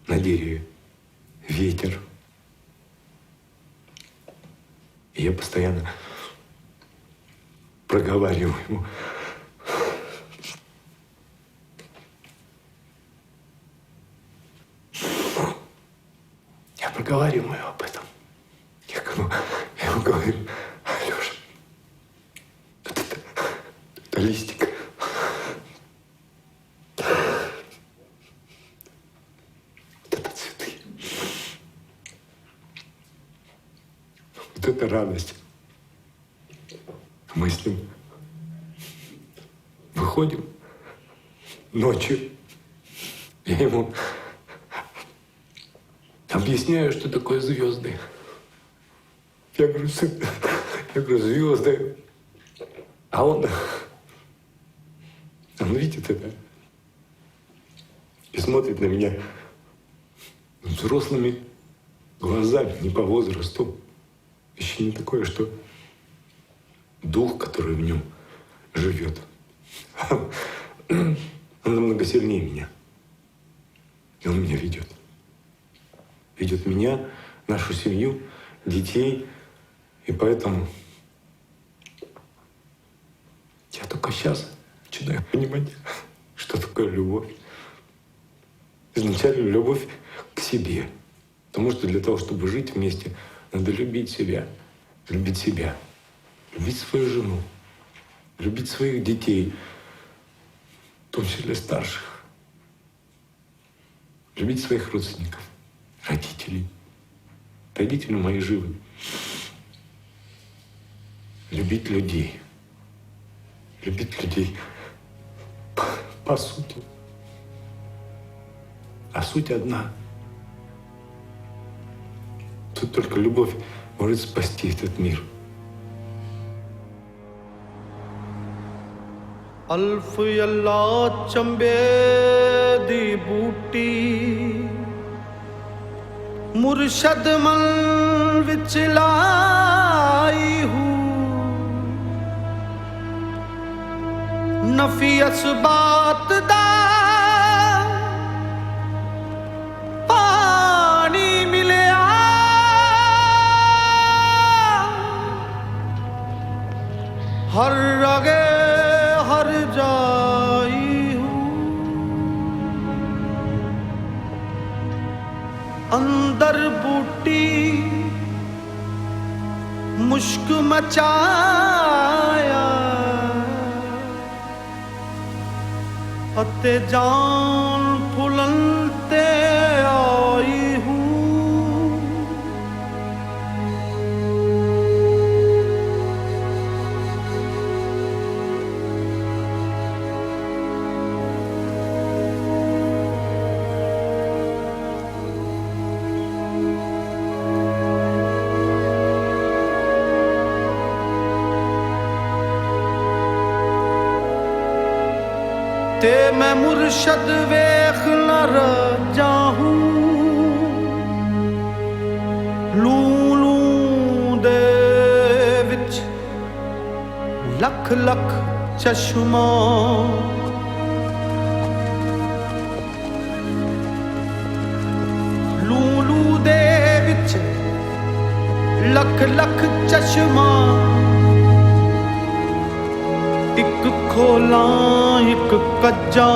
на дереве, ветер. И я постоянно проговариваю ему. Я проговариваю об этом. Я ему говорю: Алёша, это листик. Это радость. Мы с ним выходим ночью. Я ему объясняю, что такое звезды. Я говорю: сын, звезды. А он видит это и смотрит на меня взрослыми глазами, не по возрасту. Еще не такое, что дух, который в нем живет, он намного сильнее меня. И он меня ведет. Ведет меня, нашу семью, детей. И поэтому я только сейчас начинаю понимать, что такое любовь. Изначально любовь к себе. Потому что для того, чтобы жить вместе, надо любить себя, любить свою жену, любить своих детей, в том числе старших, любить своих родственников, родителей. Родители мои живы. Любить людей по сути. А суть одна. Тут только любовь может спасти этот мир. अल्फ अल्लाह चंबे दी बूटी मुर्शद मन विच लाई हूँ नफी असबात दा पानी मिलिया हर रगे हर जाई हूँ अंदर बूटी मुश्क मचाया अते जान फुलनते आई हूँ ते मैं मुर्शद वेख न रजा हूँ लू लू दे लख लख चश्मा लूलू दे विच लख लख चश्मा एक खोला एक कज्जा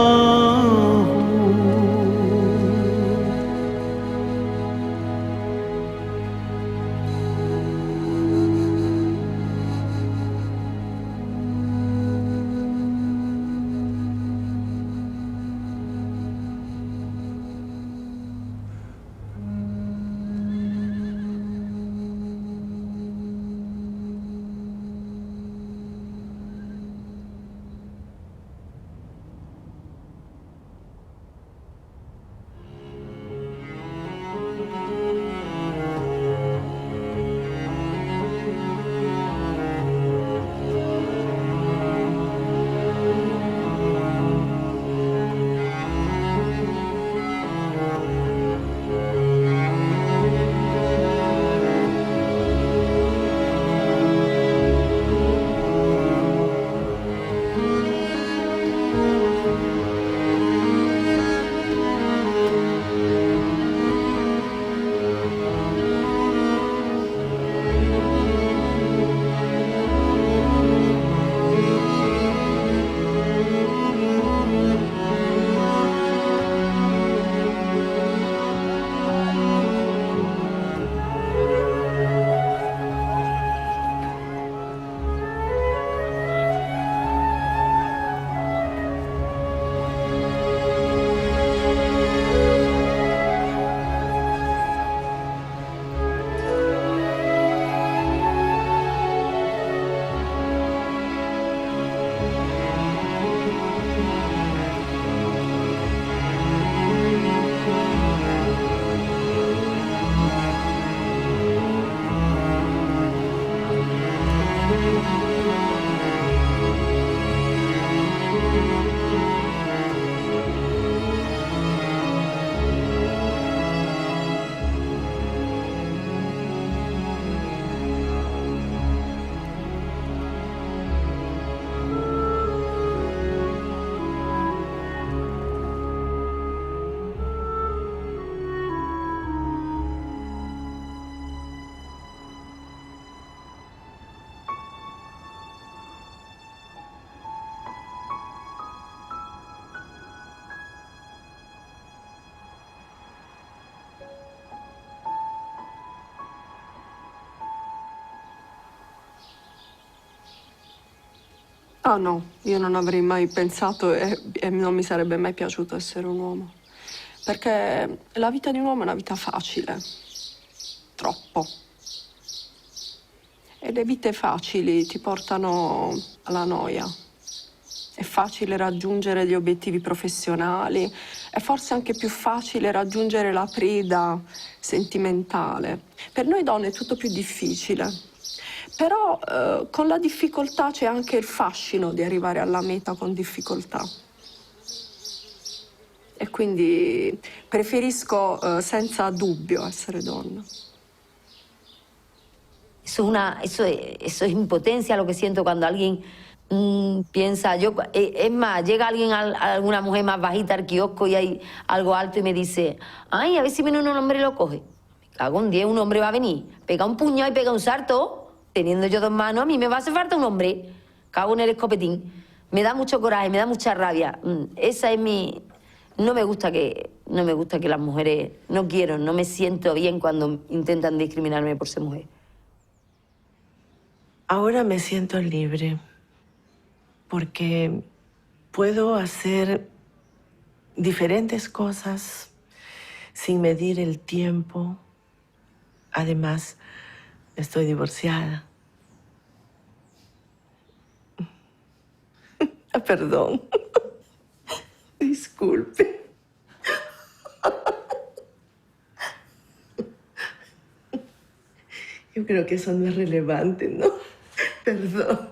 Ah no, io non avrei mai pensato e non mi sarebbe mai piaciuto essere un uomo. Perché la vita di un uomo è una vita facile. Troppo. E le vite facili ti portano alla noia. È facile raggiungere gli obiettivi professionali, è forse anche più facile raggiungere la preda sentimentale. Per noi donne è tutto più difficile. Però con la difficoltà c'è anche il fascino di arrivare alla meta con difficoltà. E quindi preferisco senza dubbio essere donna. Eso es impotencia lo que siento cuando alguien piensa, es más, llega alguien, alguna mujer más bajita al kiosco y hay algo alto y me dice, ay, a ver si viene un hombre y lo coge. Me cago en 10, un hombre va a venir, pega un puñado y pega un salto. Teniendo yo dos manos, a mí me va a hacer falta un hombre. Cago en el escopetín. Me da mucho coraje, me da mucha rabia. Esa es mi... No me gusta que las mujeres... No quiero, no me siento bien cuando intentan discriminarme por ser mujer. Ahora me siento libre porque puedo hacer diferentes cosas sin medir el tiempo. Además, estoy divorciada. Perdón. Disculpe. Yo creo que eso no es relevante, ¿no? Perdón.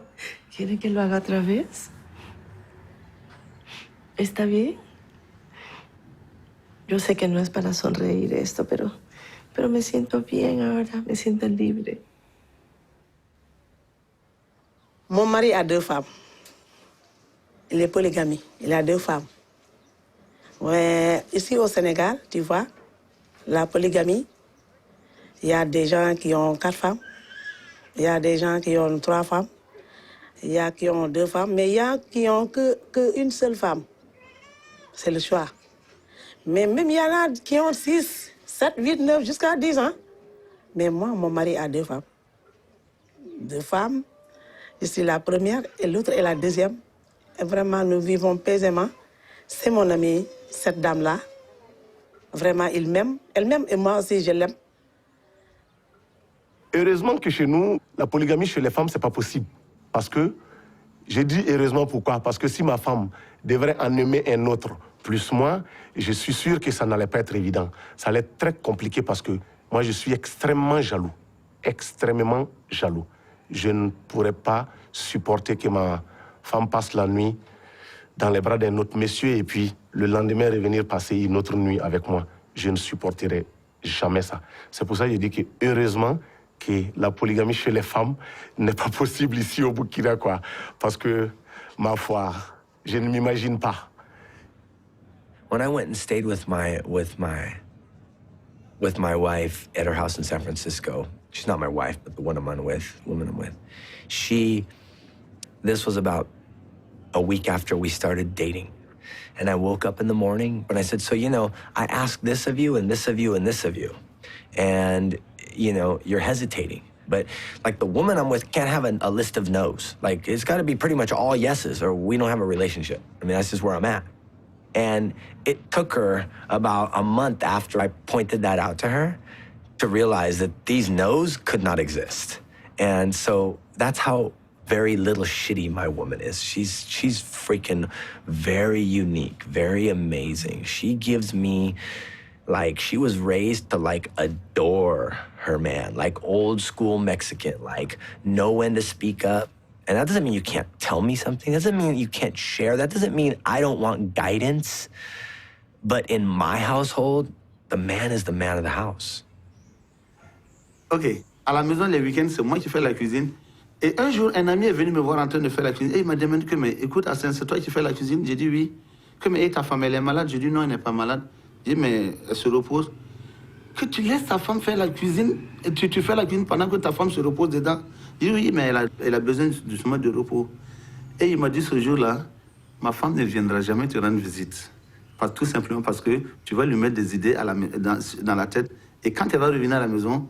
¿Quiere que lo haga otra vez? ¿Está bien? Yo sé que no es para sonreír esto, pero me siento bien ahora, me siento libre. Mon mari a 2 femmes. Il est polygamie. Il a 2 femmes. Ouais, ici au Sénégal, tu vois, la polygamie, il y a des gens qui ont 4 femmes. Il y a des gens qui ont 3 femmes. Il y a qui ont 2 femmes. Mais il y a qui ont que une seule femme. C'est le choix. Mais même il y en a qui ont 6, 7, 8, 9, jusqu'à 10 ans. Mais moi, mon mari a 2 femmes. 2 femmes. Je suis la première et l'autre est la deuxième. Et vraiment, nous vivons paisément. C'est mon amie, cette dame-là. Vraiment, il m'aime. Elle m'aime et moi aussi, je l'aime. Heureusement que chez nous, la polygamie chez les femmes, c'est pas possible. Parce que, j'ai dit heureusement pourquoi? Parce que si ma femme devrait en aimer un autre plus moi, je suis sûr que ça n'allait pas être évident. Ça allait être très compliqué parce que moi, je suis extrêmement jaloux. Extrêmement jaloux. Je ne pourrais pas supporter que ma femme passe la nuit dans les bras d'un autre monsieur et puis le lendemain revenir passer une autre nuit avec moi. Je ne supporterai jamais ça. C'est pour ça que je dis que heureusement que la polygamie chez les femmes n'est pas possible ici au Burkina, quoi. Parce que, ma foi, je ne m'imagine pas. When I went and stayed with my wife at her house in San Francisco, she's not my wife, but the woman I'm with, this was about a week after we started dating. And I woke up in the morning and I said, so, you know, I asked this of you and this of you and this of you. And, you know, you're hesitating. But, like, the woman I'm with can't have a list of no's. Like, it's got to be pretty much all yeses or we don't have a relationship. I mean, that's just where I'm at. And it took her about a month after I pointed that out to her to realize that these no's could not exist. And so that's how very little shitty my woman is. She's freaking very unique, very amazing. She gives me, like, she was raised to, like, adore her man, like old school Mexican, like know when to speak up. And that doesn't mean you can't tell me something. That doesn't mean you can't share. That doesn't mean I don't want guidance. But in my household, the man is the man of the house. OK, à la maison, les week-ends, c'est moi qui fais la cuisine. Et un jour, un ami est venu me voir en train de faire la cuisine. Et il m'a demandé que, mais écoute, Hassan, c'est toi qui fais la cuisine? J'ai dit oui. Que, mais ta femme, elle est malade? J'ai dit non, elle n'est pas malade. J'ai dit, mais elle se repose. Que tu laisses ta femme faire la cuisine, et tu fais la cuisine pendant que ta femme se repose dedans. J'ai dit oui, mais elle a besoin justement de repos. Et il m'a dit ce jour-là, ma femme ne viendra jamais te rendre visite. Tout simplement parce que tu vas lui mettre des idées dans la tête. Et quand elle va revenir à la maison,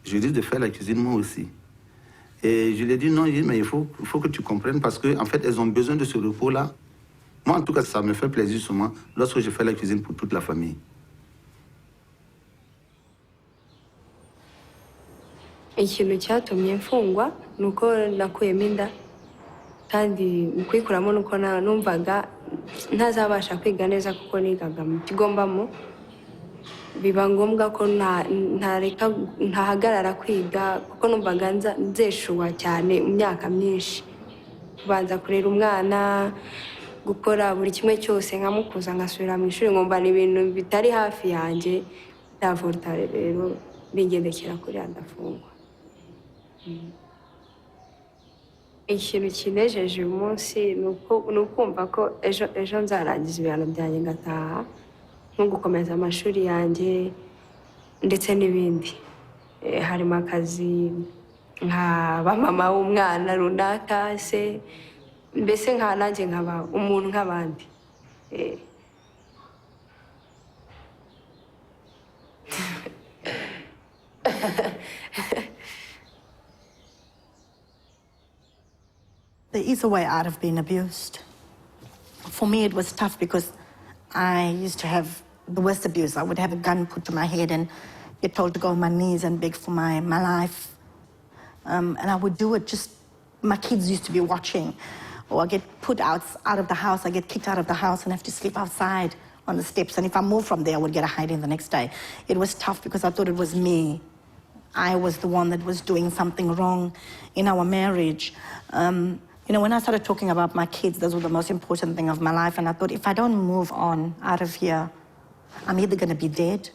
je lui dis de faire la cuisine moi aussi. Et je lui ai dit non, mais il faut que tu comprennes parce qu'en fait, elles ont besoin de ce repos-là. Moi, en tout cas, ça me fait plaisir souvent lorsque je fais la cuisine pour toute la famille. Ikintu cyatumye mfungwa ni uko nakuyemo inda kandi mu kuyikuramo nuko numvaga ntazabasha kwiga neza kuko nigaga mu kigo mbamo biba ngombwa ko ntahagarara kwiga kuko numvaga nzeshuwa cyane mu myaka myinshi kubanza kurera umwana gukora buri kimwe cyose nkamukuza ngasubira mu ishuri ngomba ni ibintu bitari hafi yanjye ndavuta rero bingendekera kuri ndafungwa. Ikintu kinejeje uyu munsi ni ukumva ko ejo nzarangiza ibihano byanjye ngataha nko gukomeza amashuri yanjye ndetse n'ibindi. Harimo akazi nkaba mama w'umwana runaka se mbese nanjye nkaba umuntu nk'abandi. There is a way out of being abused. For me, it was tough because I used to have the worst abuse. I would have a gun put to my head and get told to go on my knees and beg for my life. And I would do it just, my kids used to be watching. Or I get put out of the house, I get kicked out of the house and have to sleep outside on the steps. And if I moved from there, I would get a hiding the next day. It was tough because I thought it was me. I was the one that was doing something wrong in our marriage. You know, when I started talking about my kids, those were the most important thing of my life. And I thought, if I don't move on out of here, I'm either going to be dead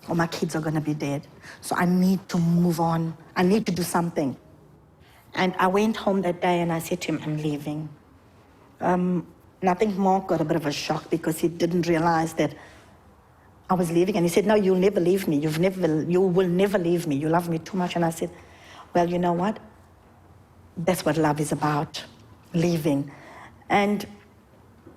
or my kids are going to be dead. So I need to move on. I need to do something. And I went home that day and I said to him, I'm leaving. And I think Mark got a bit of a shock because he didn't realize that I was leaving. And he said, no, you'll never leave me. You will never leave me. You love me too much. And I said, well, you know what? That's what love is about, leaving. And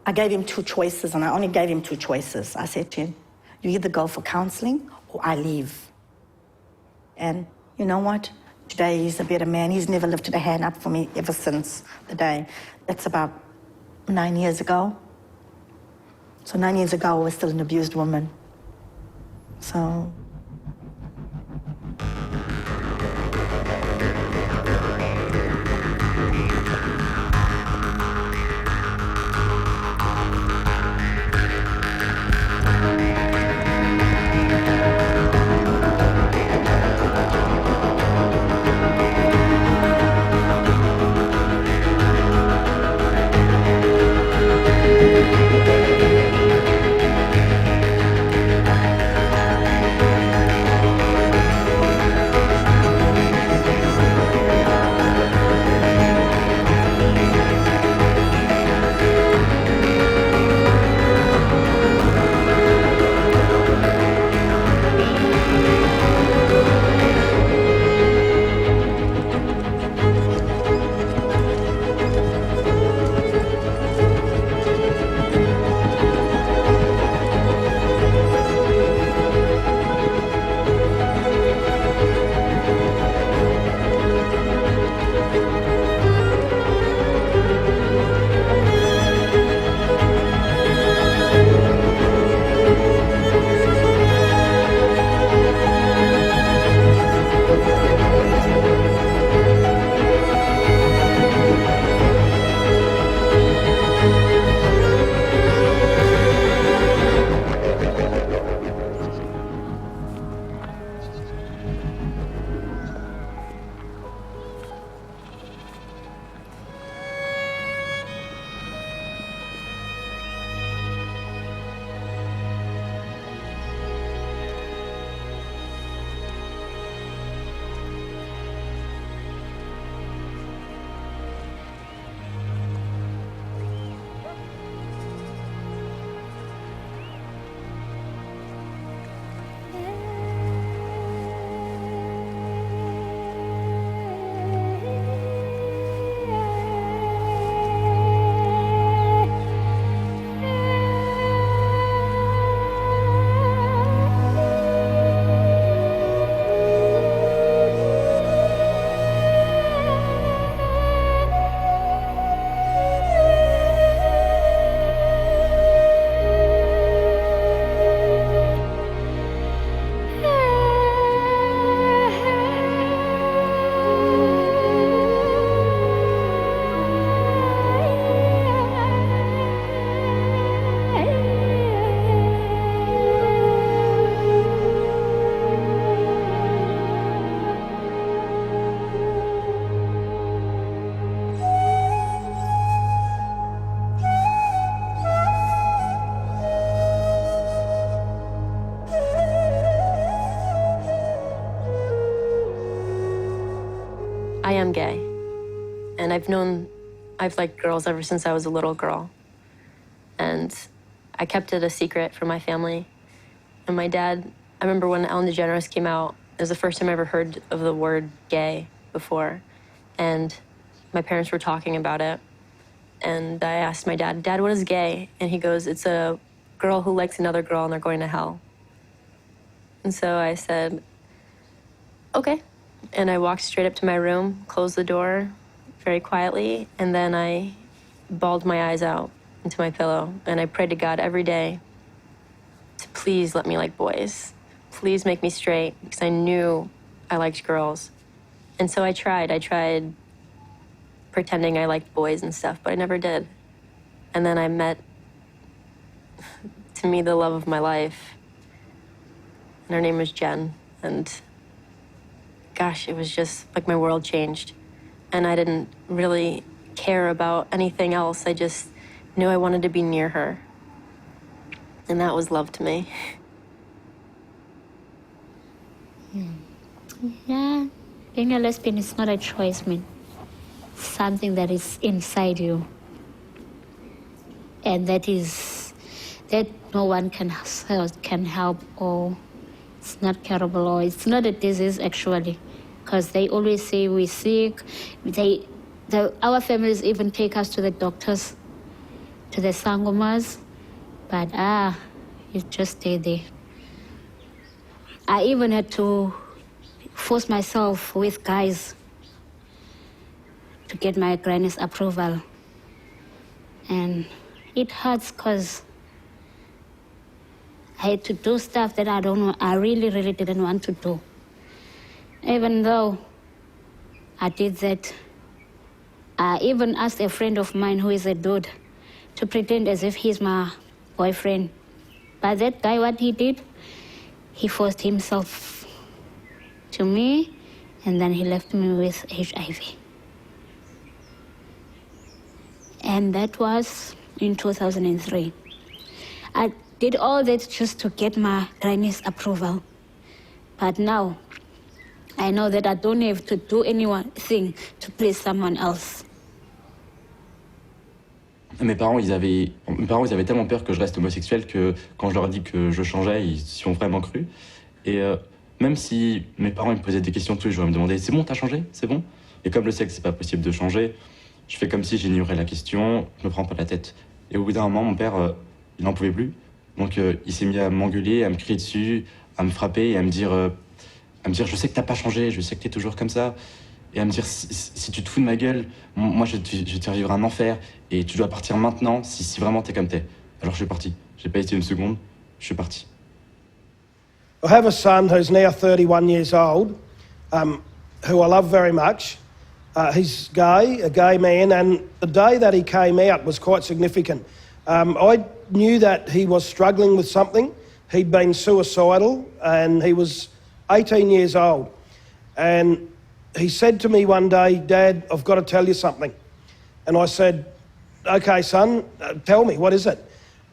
I gave him two choices, and I only gave him two choices. I said to him, you either go for counseling or I leave. And you know what? Today he's a better man. He's never lifted a hand up for me ever since the day. That's about 9 years ago. So 9 years ago, I was still an abused woman. So... I am gay, and I've liked girls ever since I was a little girl. And I kept it a secret from my family. And my dad, I remember when Ellen DeGeneres came out, it was the first time I ever heard of the word gay before. And my parents were talking about it. And I asked my dad, Dad, what is gay? And he goes, it's a girl who likes another girl and they're going to hell. And so I said, okay. And I walked straight up to my room, closed the door very quietly, and then I bawled my eyes out into my pillow. And I prayed to God every day to please let me like boys. Please make me straight, because I knew I liked girls. And so I tried pretending I liked boys and stuff, but I never did. And then I met, to me, the love of my life. And her name was Jen. And gosh, it was just like my world changed. And I didn't really care about anything else. I just knew I wanted to be near her. And that was love to me. Yeah, being a lesbian is not a choice, man. something that is inside you, and that no one can help, or it's not curable, or it's not a disease actually, because they always say we're sick. Our families even take us to the doctors, to the sangomas, but you just stay there. I even had to force myself with guys to get my granny's approval. And it hurts because I had to do stuff that I really, really didn't want to do. Even though I did that, I even asked a friend of mine who is a dude to pretend as if he's my boyfriend. But that guy, what he did, he forced himself to me, and then he left me with HIV. And that was in 2003. I did all that just to get my granny's approval. But now, I know that I don't have to do anything to please someone else. Mes parents, ils avaient tellement peur que je reste homosexuel que quand je leur ai dit que je changeais, ils y ont vraiment cru. Et même si mes parents ils me posaient des questions tous les jours, ils me demandaient « C'est bon, t'as changé? C'est bon ?» Et comme je sais que c'est pas possible de changer, je fais comme si j'ignorais la question, je me prends pas la tête. Et au bout d'un moment, mon père, il n'en pouvait plus. Donc il s'est mis à m'engueuler, à me crier dessus, à me frapper et à me dire « Je sais que t'as pas changé, je sais que t'es toujours comme ça. » Et à me dire, si tu te fous de ma gueule, moi je vais te faire vivre un enfer et tu dois partir maintenant si vraiment t'es comme t'es. Alors je suis parti. J'ai pas hésité une seconde, je suis parti. I have a son who's now 31 years old, who I love very much. He's gay, a gay man, and the day that he came out was quite significant. I knew that he was struggling with something. He'd been suicidal and he was 18 years old. And he said to me one day, "Dad, I've got to tell you something." And I said, "Okay, son, tell me, what is it?"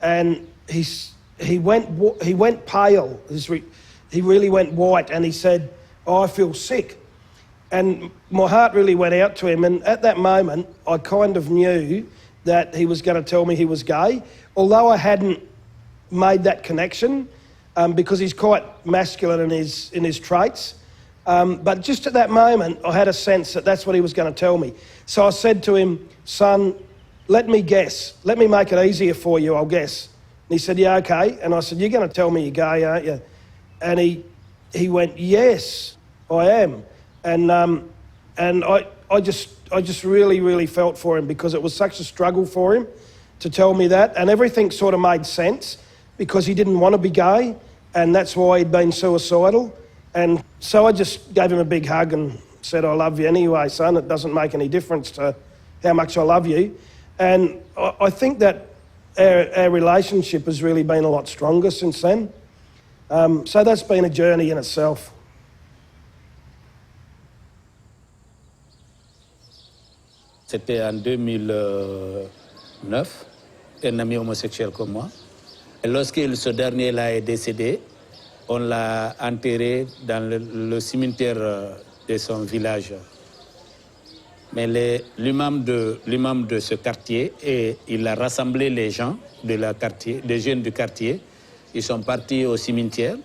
And he went pale. He really went white, and he said, "Oh, I feel sick." And my heart really went out to him. And at that moment, I kind of knew that he was going to tell me he was gay, although I hadn't made that connection because he's quite masculine in his traits. But just at that moment, I had a sense that that's what he was going to tell me. So I said to him, "Son, let me guess. Let me make it easier for you, I'll guess." And he said, "Yeah, okay." And I said, "You're going to tell me you're gay, aren't you?" And he went, "Yes, I am." And I just really, really felt for him because it was such a struggle for him to tell me that. And everything sort of made sense because he didn't want to be gay, and that's why he'd been suicidal. And so I just gave him a big hug and said, "I love you anyway, son. It doesn't make any difference to how much I love you." And I think that our relationship has really been a lot stronger since then. So that's been a journey in itself. C'était en 2009, un ami homosexuel comme moi. Et lorsque ce dernier là est décédé, on l'a enterré dans le cimetière de son village. Mais l'imam de ce quartier, et il a rassemblé les gens de quartier, des jeunes du quartier. Ils sont partis au cimetière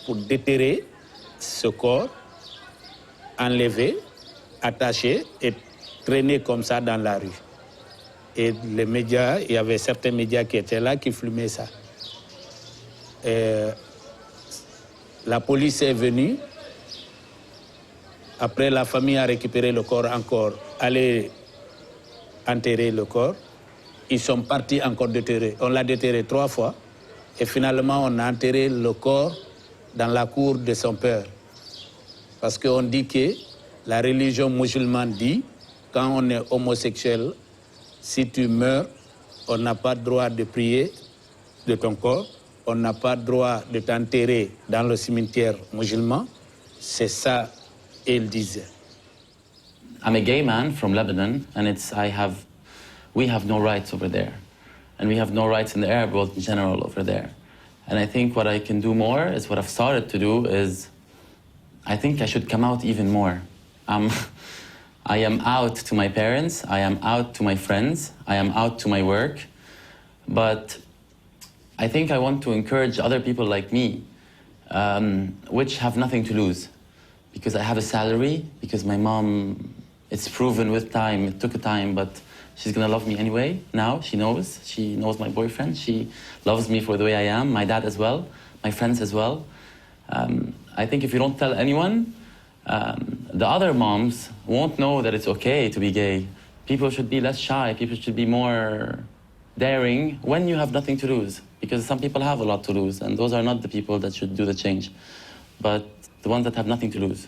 pour déterrer ce corps, enlever, attacher et traîner comme ça dans la rue. Et les médias, il y avait certains médias qui étaient là, qui filmaient ça. Et la police est venue. Après, la famille a récupéré le corps encore, allé enterrer le corps. Ils sont partis encore déterrer. On l'a déterré 3 fois. Et finalement, on a enterré le corps dans la cour de son père. Parce qu'on dit que la religion musulmane dit, quand on est homosexuel, si tu meurs, on n'a pas le droit de prier de ton corps. On n'a pas le droit de t'enterrer dans le cimetière musulman. C'est ça qu'il disait. I'm a gay man from Lebanon, and we have no rights over there. And we have no rights in the Arab world in general over there. And I think what I can do more is what I've started to do is, I think I should come out even more. I'm I am out to my parents, I am out to my friends, I am out to my work. But I think I want to encourage other people like me, which have nothing to lose. Because I have a salary, because my mom, it's proven with time, it took a time, but she's gonna love me anyway. Now she knows my boyfriend, she loves me for the way I am, my dad as well, my friends as well. I think if you don't tell anyone, the other moms won't know that it's okay to be gay. People should be less shy, people should be more daring when you have nothing to lose. Because some people have a lot to lose, and those are not the people that should do the change, but the ones that have nothing to lose.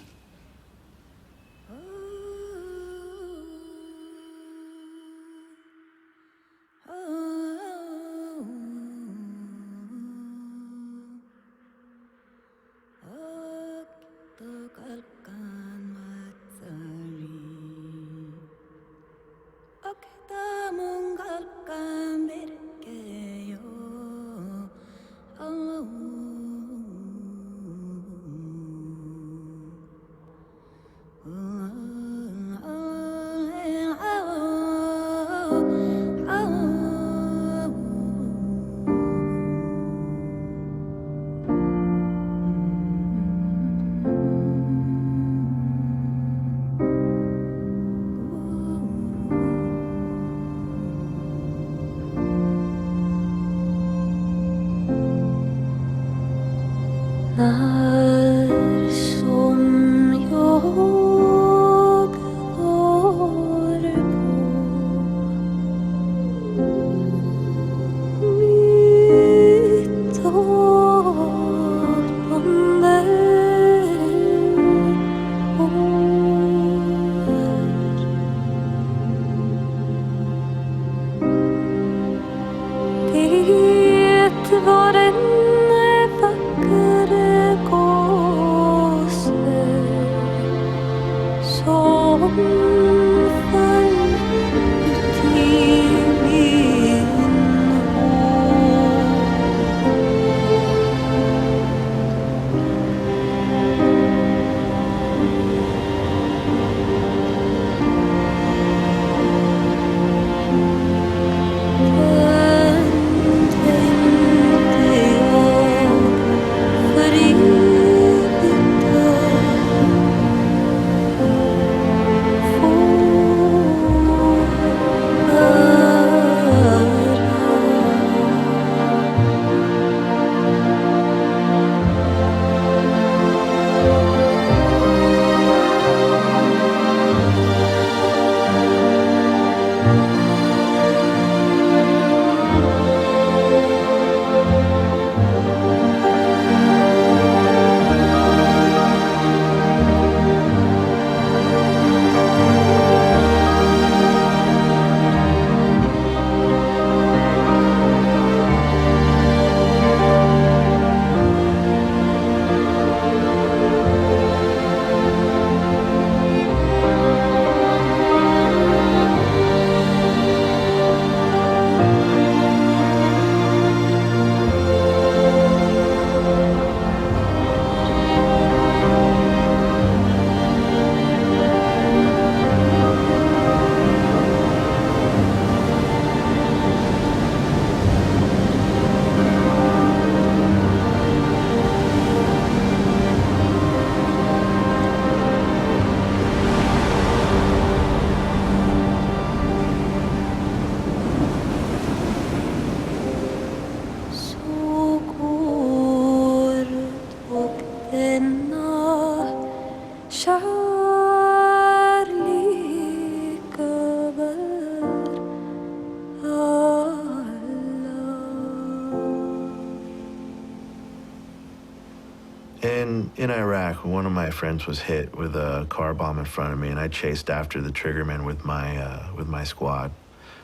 In Iraq, one of my friends was hit with a car bomb in front of me, and I chased after the triggerman with my squad,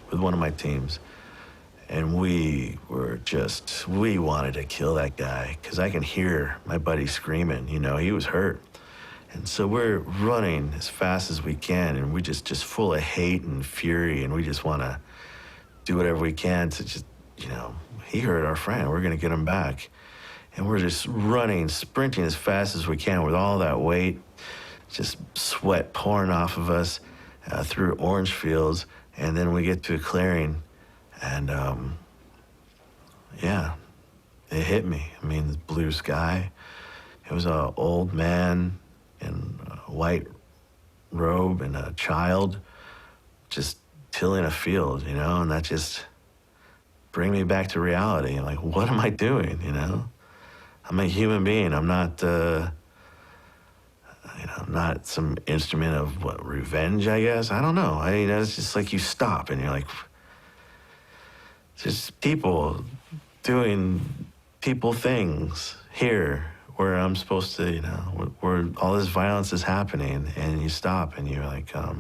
with one of my teams. And we wanted to kill that guy, because I can hear my buddy screaming, you know, he was hurt. And so we're running as fast as we can, and we just full of hate and fury, and we just want to do whatever we can to just, you know, he hurt our friend, we're going to get him back. And we're just running, sprinting as fast as we can with all that weight, just sweat pouring off of us. through orange fields, and then we get to a clearing, and yeah, it hit me. I mean, blue sky. It was an old man in a white robe and a child just tilling a field, you know, and that just bring me back to reality. Like, what am I doing, you know? I'm a human being. I'm not, not some instrument of what, revenge, I guess? I don't know. It's just like you stop and you're like, just people doing people things here where I'm supposed to, where all this violence is happening, and you stop and you're like, I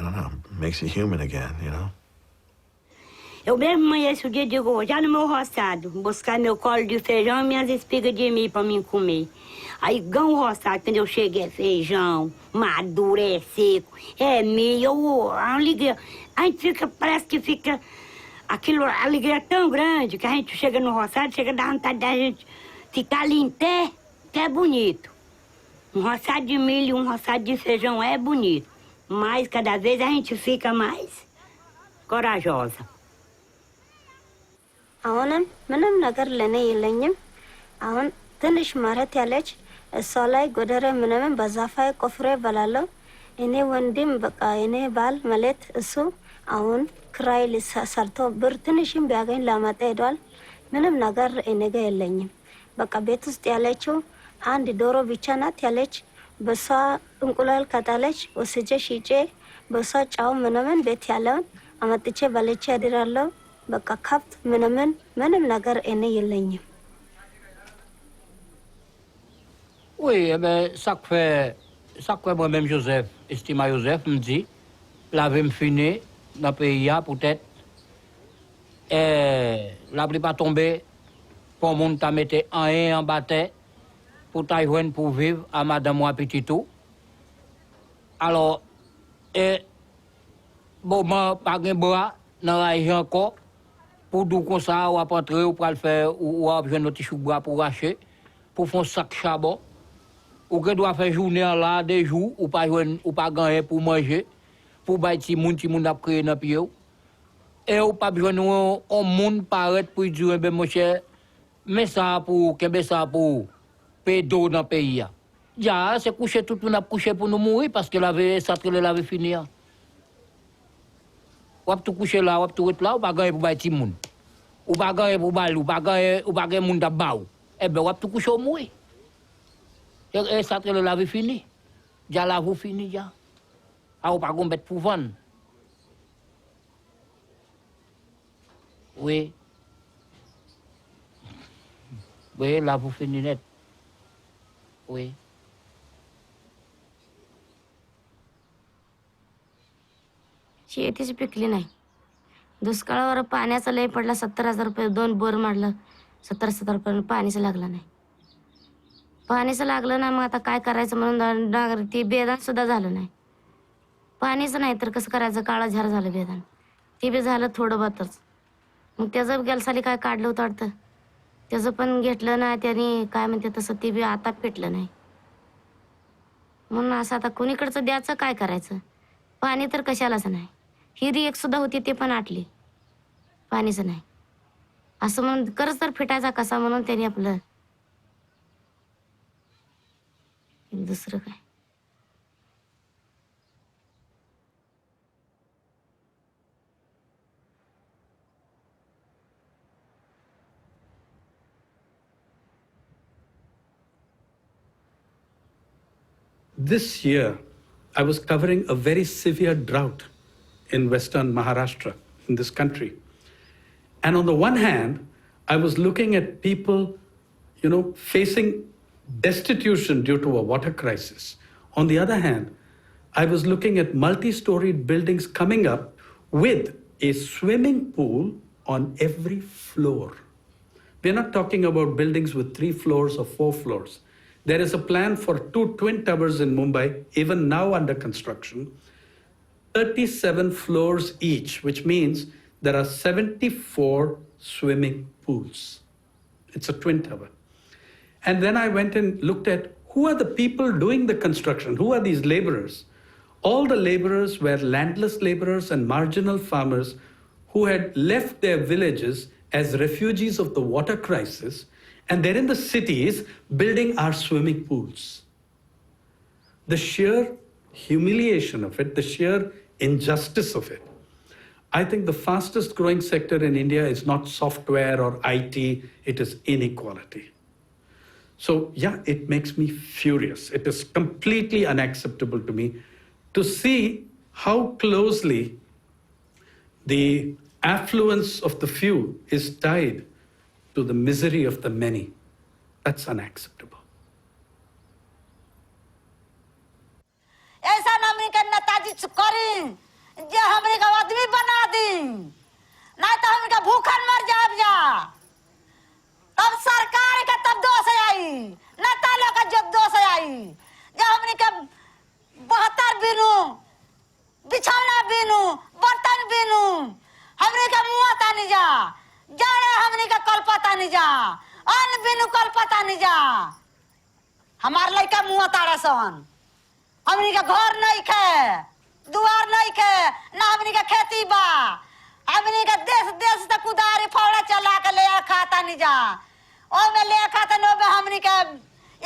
don't know, makes you human again, you know? Eu mesmo amanheço o dia e digo, já no meu roçado, buscar meu colo de feijão e minhas espigas de milho para mim comer. Aí, gão roçado, quando eu cheguei, é feijão, maduro, é seco, é milho, a alegria. A gente fica, parece que fica, aquilo, a alegria é tão grande que a gente chega no roçado, chega a dar vontade da gente ficar ali em pé, que é bonito. Um roçado de milho, um roçado de feijão é bonito, mas cada vez a gente fica mais corajosa. አሁንም ምንም ነገር ለኔ የለኝም። አሁን ትንሽ መሬት ያለች እሷ ላይ ጎደረ ምንም በዛፋይ ቆፍሬ በላለሁ። እኔ ወንድም በቃ እኔ ባል ማለት እሱ አሁን ክራይ ሰርቶ ብር ትንሽም ቢያገኝ ላመጣ ሄዷል። ምንም ነገር እኔ ጋር የለኝም። በቃ ቤት ውስጥ ያለችው አንድ ዶሮ ብቻ ናት ያለች። በሷ እንቁላል ከጣለች ወስጄ ሽጬ በሷ ጫው ምንም ቤት ያለውን አመጥቼ በልቼ አድራለሁ። በቃ ከብት ምንም ነገር እኔ የለኝም። Oui, eh ben, ça que moi-même Joseph, estima Joseph, me dit, la vie me finit, dans le pays, peut-être, la pluie pas tomber, pour le monde t'a mettre en bataille, pour Taïwan pour vivre, à madame moi petit tout. Alors, bon, moi, pas de bois, dans la région encore, pour d'où comme ça, ou à rentrer, ou pour le faire, ou à besoin de notre chou-bois pour racher, pour faire un sac charbon. Ou que doit faire journée là, des jours, ou pas gagner pour manger, pour bâtir ti moun a créé dans pied. Et ou pas besoin un monde paraître pour dire, ben mon cher, mais ça pour, qu'est-ce ça pour, pédo dans le pays. Ya, c'est coucher tout le monde a couché pour nous mourir parce que ça l'avait fini. Ou tout coucher là, ou tout là, ou pas gagner pour bâtir moun. Ou pas gagner pour bal, ou pas gagner moun d'abao. Eh ben, ou tout coucher au mourir. Et ça, elle l'avait fini. Déjà, là, vous fini, déjà. Ah, vous pas qu'on bête pour vendre. Oui. Oui, là, vous fini net. Oui. शेतीच पिकली नाही. दुष्काळावर पाण्याचा लय पडला. 70,000 रुपये 2 bore मारलं. 70,000 रुपये पाणीच लागलं नाही. पाणीच लागलं ना, मग आता काय करायचं म्हणून ती बेदान सुद्धा झालं नाही. पाणीच नाही तर कसं करायचं, काळा झार झालं बेदान. ते बी झालं थोडं बातच. मग त्याचं गेलसाली काय काढलं होतं वाटतं, त्याचं पण घेतलं नाही त्यांनी, काय म्हणते तसं ते बी आता पेटलं नाही. म्हणून असं आता कोणीकडचं द्यायचं, काय करायचं. पाणी तर कशालाच नाही. हिरी एक सुद्धा होती ते पण आटली, पाणीच नाही. असं म्हणून कर्ज तर फिटायचा कसा म्हणून त्यांनी आपलं दुसरं काय. This year, I was covering a very severe drought in Western Maharashtra, in this country. And on the one hand, I was looking at people, facing destitution due to a water crisis. On the other hand, I was looking at multi-storied buildings coming up with a swimming pool on every floor. We're not talking about buildings with 3 floors or 4 floors. There is a plan for 2 twin towers in Mumbai, even now under construction, 37 floors each, which means there are 74 swimming pools. It's a twin tower. And then I went and looked at who are the people doing the construction? Who are these laborers? All the laborers were landless laborers and marginal farmers who had left their villages as refugees of the water crisis, and they're in the cities building our swimming pools. The sheer humiliation of it, the sheer injustice of it. I think the fastest growing sector in India is not software or IT, it is inequality. So yeah, it makes me furious. It is completely unacceptable to me to see how closely the affluence of the few is tied to the misery of the many. That's unacceptable. ऐसा हमने का नेताजी करी जे हमने का आदमी बना दी, नहीं तो हमने का भूखन मर जाब जा। तब सरकार का तब दोष आई, नेता लोग का जब दोष आई, जब हमने का 72 बिनू, बिछौना बिनू, बर्तन बिनू, हमने का मुँह तानी जा, जाने हमने का कलपता नहीं जा, अन्न बिनू कलपता नहीं जा, हमार लड़का मुँह तारा सन। हमनी का घर नहीं खे, दुआर नहीं खे, ना हमनी का खेती बा, हमनी का देश देश तक उधारी फौड़ा चला के ले खाता नहीं जा, ओ में ले खाता नहीं, में हमनी का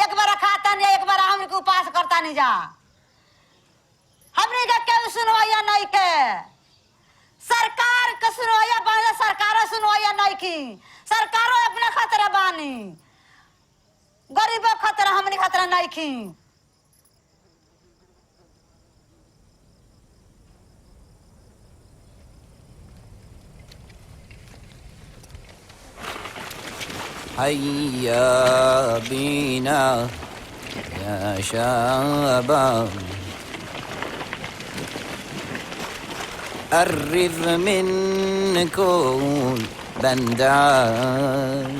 एक बार खाता नहीं, एक बार हमनी को उपास करता नहीं जा, हमनी का क्यों सुनवाया नहीं के, सरकार का सुनवाया बाने, सरकारों सुनवाया नहीं की, सरकारों अपने खतरा बानी, गरीबों खतरा हमनी खतरा नहीं की। هيا بينا يا شباب قرب منكم بندان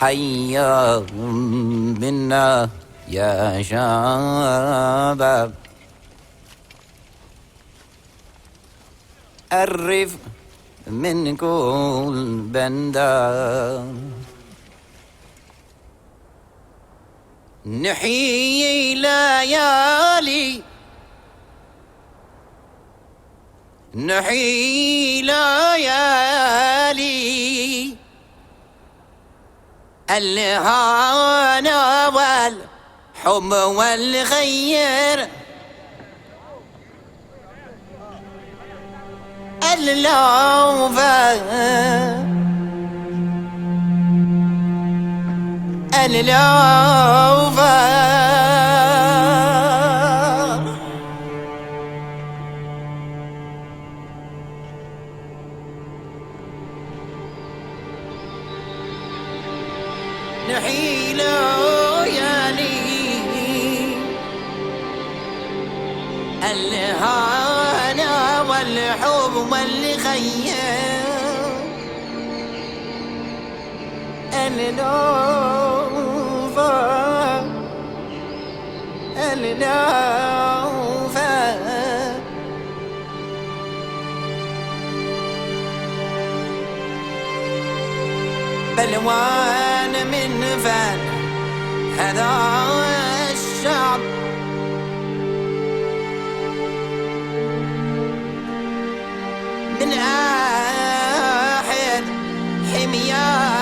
حيا بنا يا شباب قرب من كل بندة نحيي ليالي نحيي ليالي الهنا والحب والخير اللوفة نحيي ليالي الهنا والحب والخير النوفة بلوان من فن هذا الشعب من آحد حمياه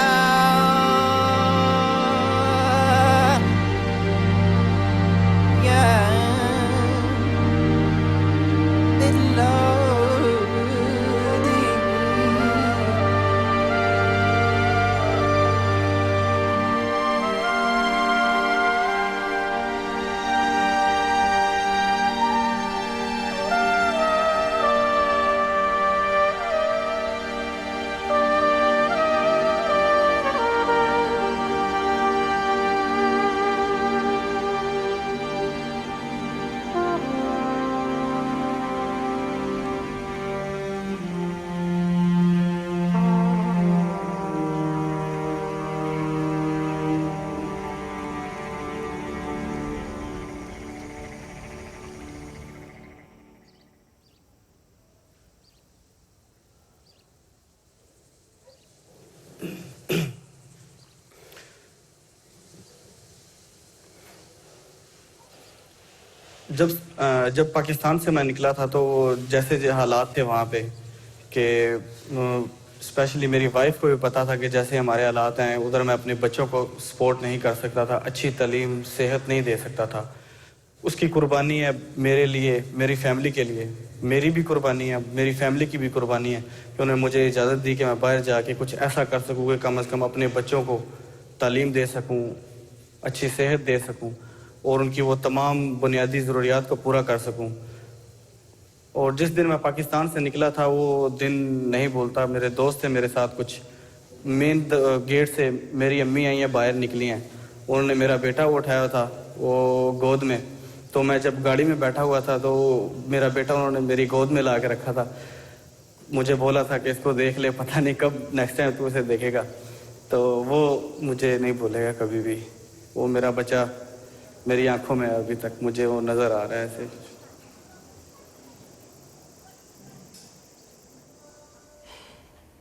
जब पाकिस्तान से मैं निकला था तो जैसे जो हालात थे वहाँ पे कि स्पेशली मेरी वाइफ को भी पता था कि जैसे हमारे हालात हैं उधर मैं अपने बच्चों को सपोर्ट नहीं कर सकता था, अच्छी तालीम सेहत नहीं दे सकता था। उसकी कुर्बानी है मेरे लिए, मेरी फैमिली के लिए, मेरी भी कुर्बानी है, मेरी फैमिली की भी कुर्बानी है कि उन्होंने मुझे इजाज़त दी कि मैं बाहर जाके कुछ ऐसा कर सकूँ कि कम से कम अपने बच्चों को तालीम दे सकूँ, अच्छी सेहत दे सकूँ और उनकी वो तमाम बुनियादी ज़रूरियात को पूरा कर सकूँ। और जिस दिन मैं पाकिस्तान से निकला था वो दिन नहीं भूलता। मेरे दोस्त थे मेरे साथ, कुछ मेन गेट से मेरी अम्मी आई हैं, बाहर निकली हैं, उन्होंने मेरा बेटा उठाया था वो गोद में। तो मैं जब गाड़ी में बैठा हुआ था तो मेरा बेटा उन्होंने मेरी गोद में ला के रखा था। मुझे बोला था कि इसको देख ले, पता नहीं कब नेक्स्ट टाइम तू इसे देखेगा। तो वो मुझे नहीं भूलेगा कभी भी। वो मेरा बच्चा मेरी आंखों में अभी तक मुझे वो नज़र आ रहा है ऐसे।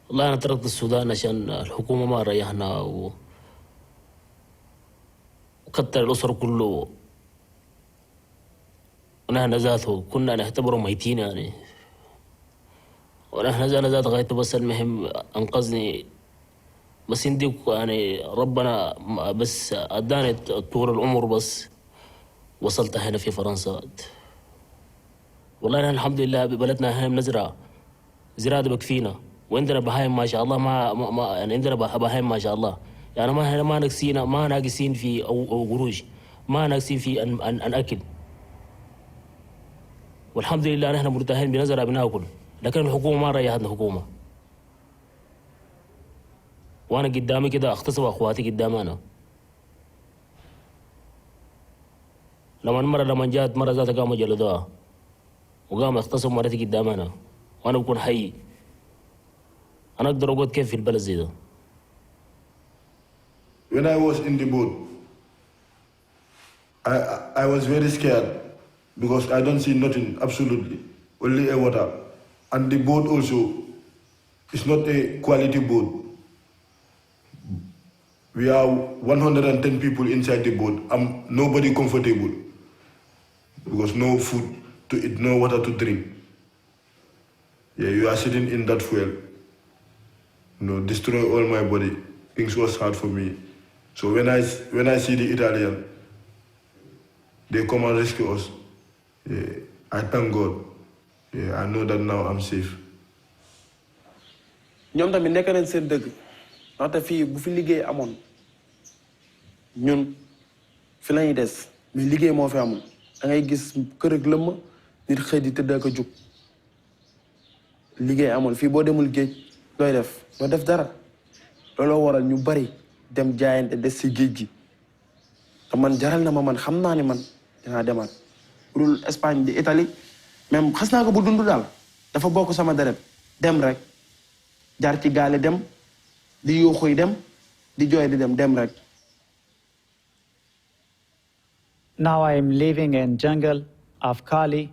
والله أنا تركت السودان عشان الحكومة ما ريحنا وكتر الأسر كله، ونحن ذاته كنا نعتبره ميتين يعني، ونحن ذات غايته. بس المهم أنقذني، بس عندي يعني ربنا بس أداني طول العمر، بس وصلت هنا في فرنسا. والله نحن الحمد لله ببلدنا هنا بنزرع زراعة بكفينا، وعندنا بهايم ما شاء الله، ما يعني عندنا بهايم ما شاء الله، يعني ما ناقصين، ما ناقصين في أو قروش، ما ناقصين في أن أكل. والحمد لله نحن مرتاحين بنزرع بناكل، لكن الحكومة ما ريحتنا الحكومة. وانا قدامي كده اغتصب اخواتي قدامي انا. لما جات مرة ذاتها قاموا جلدوها وقام اغتصب مرتي قدامي انا، وانا بكون حي. انا اقدر اقعد كيف في البلد زي ده؟ When I was in the boat, I was very scared because I don't see nothing, absolutely, only a water. And the boat also is not a quality boat. We are 110 people inside the boat. I'm nobody comfortable because no food to eat, no water to drink. Yeah, you are sitting in that fuel. Destroy all my body. Things was hard for me. So when I see the Italian, they come and rescue us. Yeah, I thank God. Yeah, I know that now I'm safe. ñoom tamit nekk nañ seen dëgg ndaxte fii bu fi liggéey amoon ñun fi lañuy des, mais liggéey moo fi amul. da ngay gis kër ak lëmm nit xëy di tëdd ak a jug. liggéey amul fii, boo demul géej looy def? doo def dara. looloo waral ñu bari dem jaayante des si géej gi. te man jaral na ma, man xam naa ne man dinaa demaat. pour Espagne di Italie même xas naa ko bu dund daal, dafa bokk sama deret. dem rek jaar ci gaale dem, di yuuxuy dem, di jooy di dem rek. Now I am living in jungle of Kali.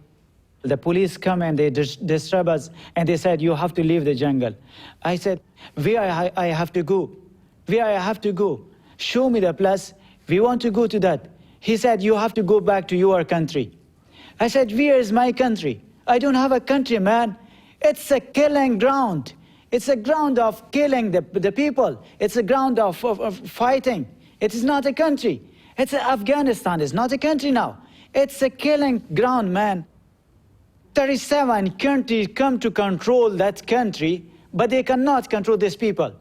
The police come and they disturb us and they said, you have to leave the jungle. I said, where I have to go? Where I have to go? Show me the place. We want to go to that. He said, you have to go back to your country. I said, where is my country? I don't have a country, man. It's a killing ground. It's a ground of killing the people. It's a ground of fighting. It is not a country. It's Afghanistan. It's not a country now. It's a killing ground, man. 37 countries come to control that country, but they cannot control these people.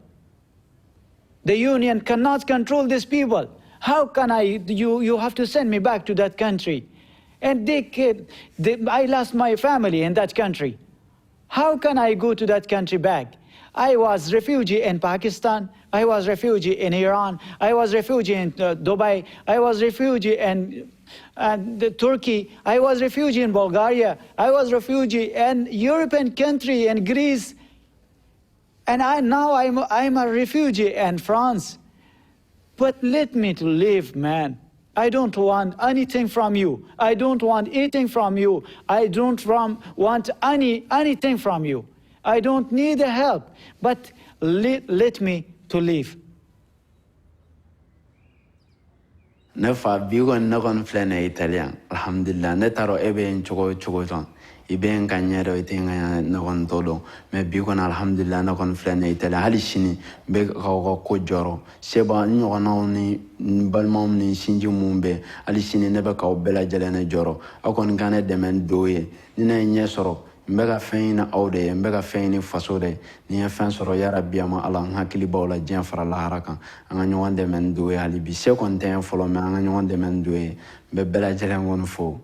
The union cannot control these people. How can you have to send me back to that country? And I lost my family in that country. How can I go to that country back? I was refugee in Pakistan. I was refugee in Iran. I was refugee in Dubai. I was refugee in Turkey. I was refugee in Bulgaria. I was refugee in European country, in Greece. And now I'm a refugee in France. But let me to live, man. I don't want anything from you. I don't want anything from you. I don't want anything from you. I don't need the help, but let me to live. ne fa bigon ne kon flene italien alhamdulillah ne taro ebe en chogo ton iben kanyero itenga ne kon tolo me bigon alhamdulillah ne kon flene italien hali shini be ko joro seba nyona ni balmom ni shinji mumbe hali shini ne be ka bela jelene joro akon gane demen doye ni ne nyesoro mbega feina aude mbega feini fasode ni fen soro ya rabbi ama ala hakili bawla jen fara la haraka anga nyonde men duwe ali bi se konten folo me anga nyonde men duwe be bela jelen won fo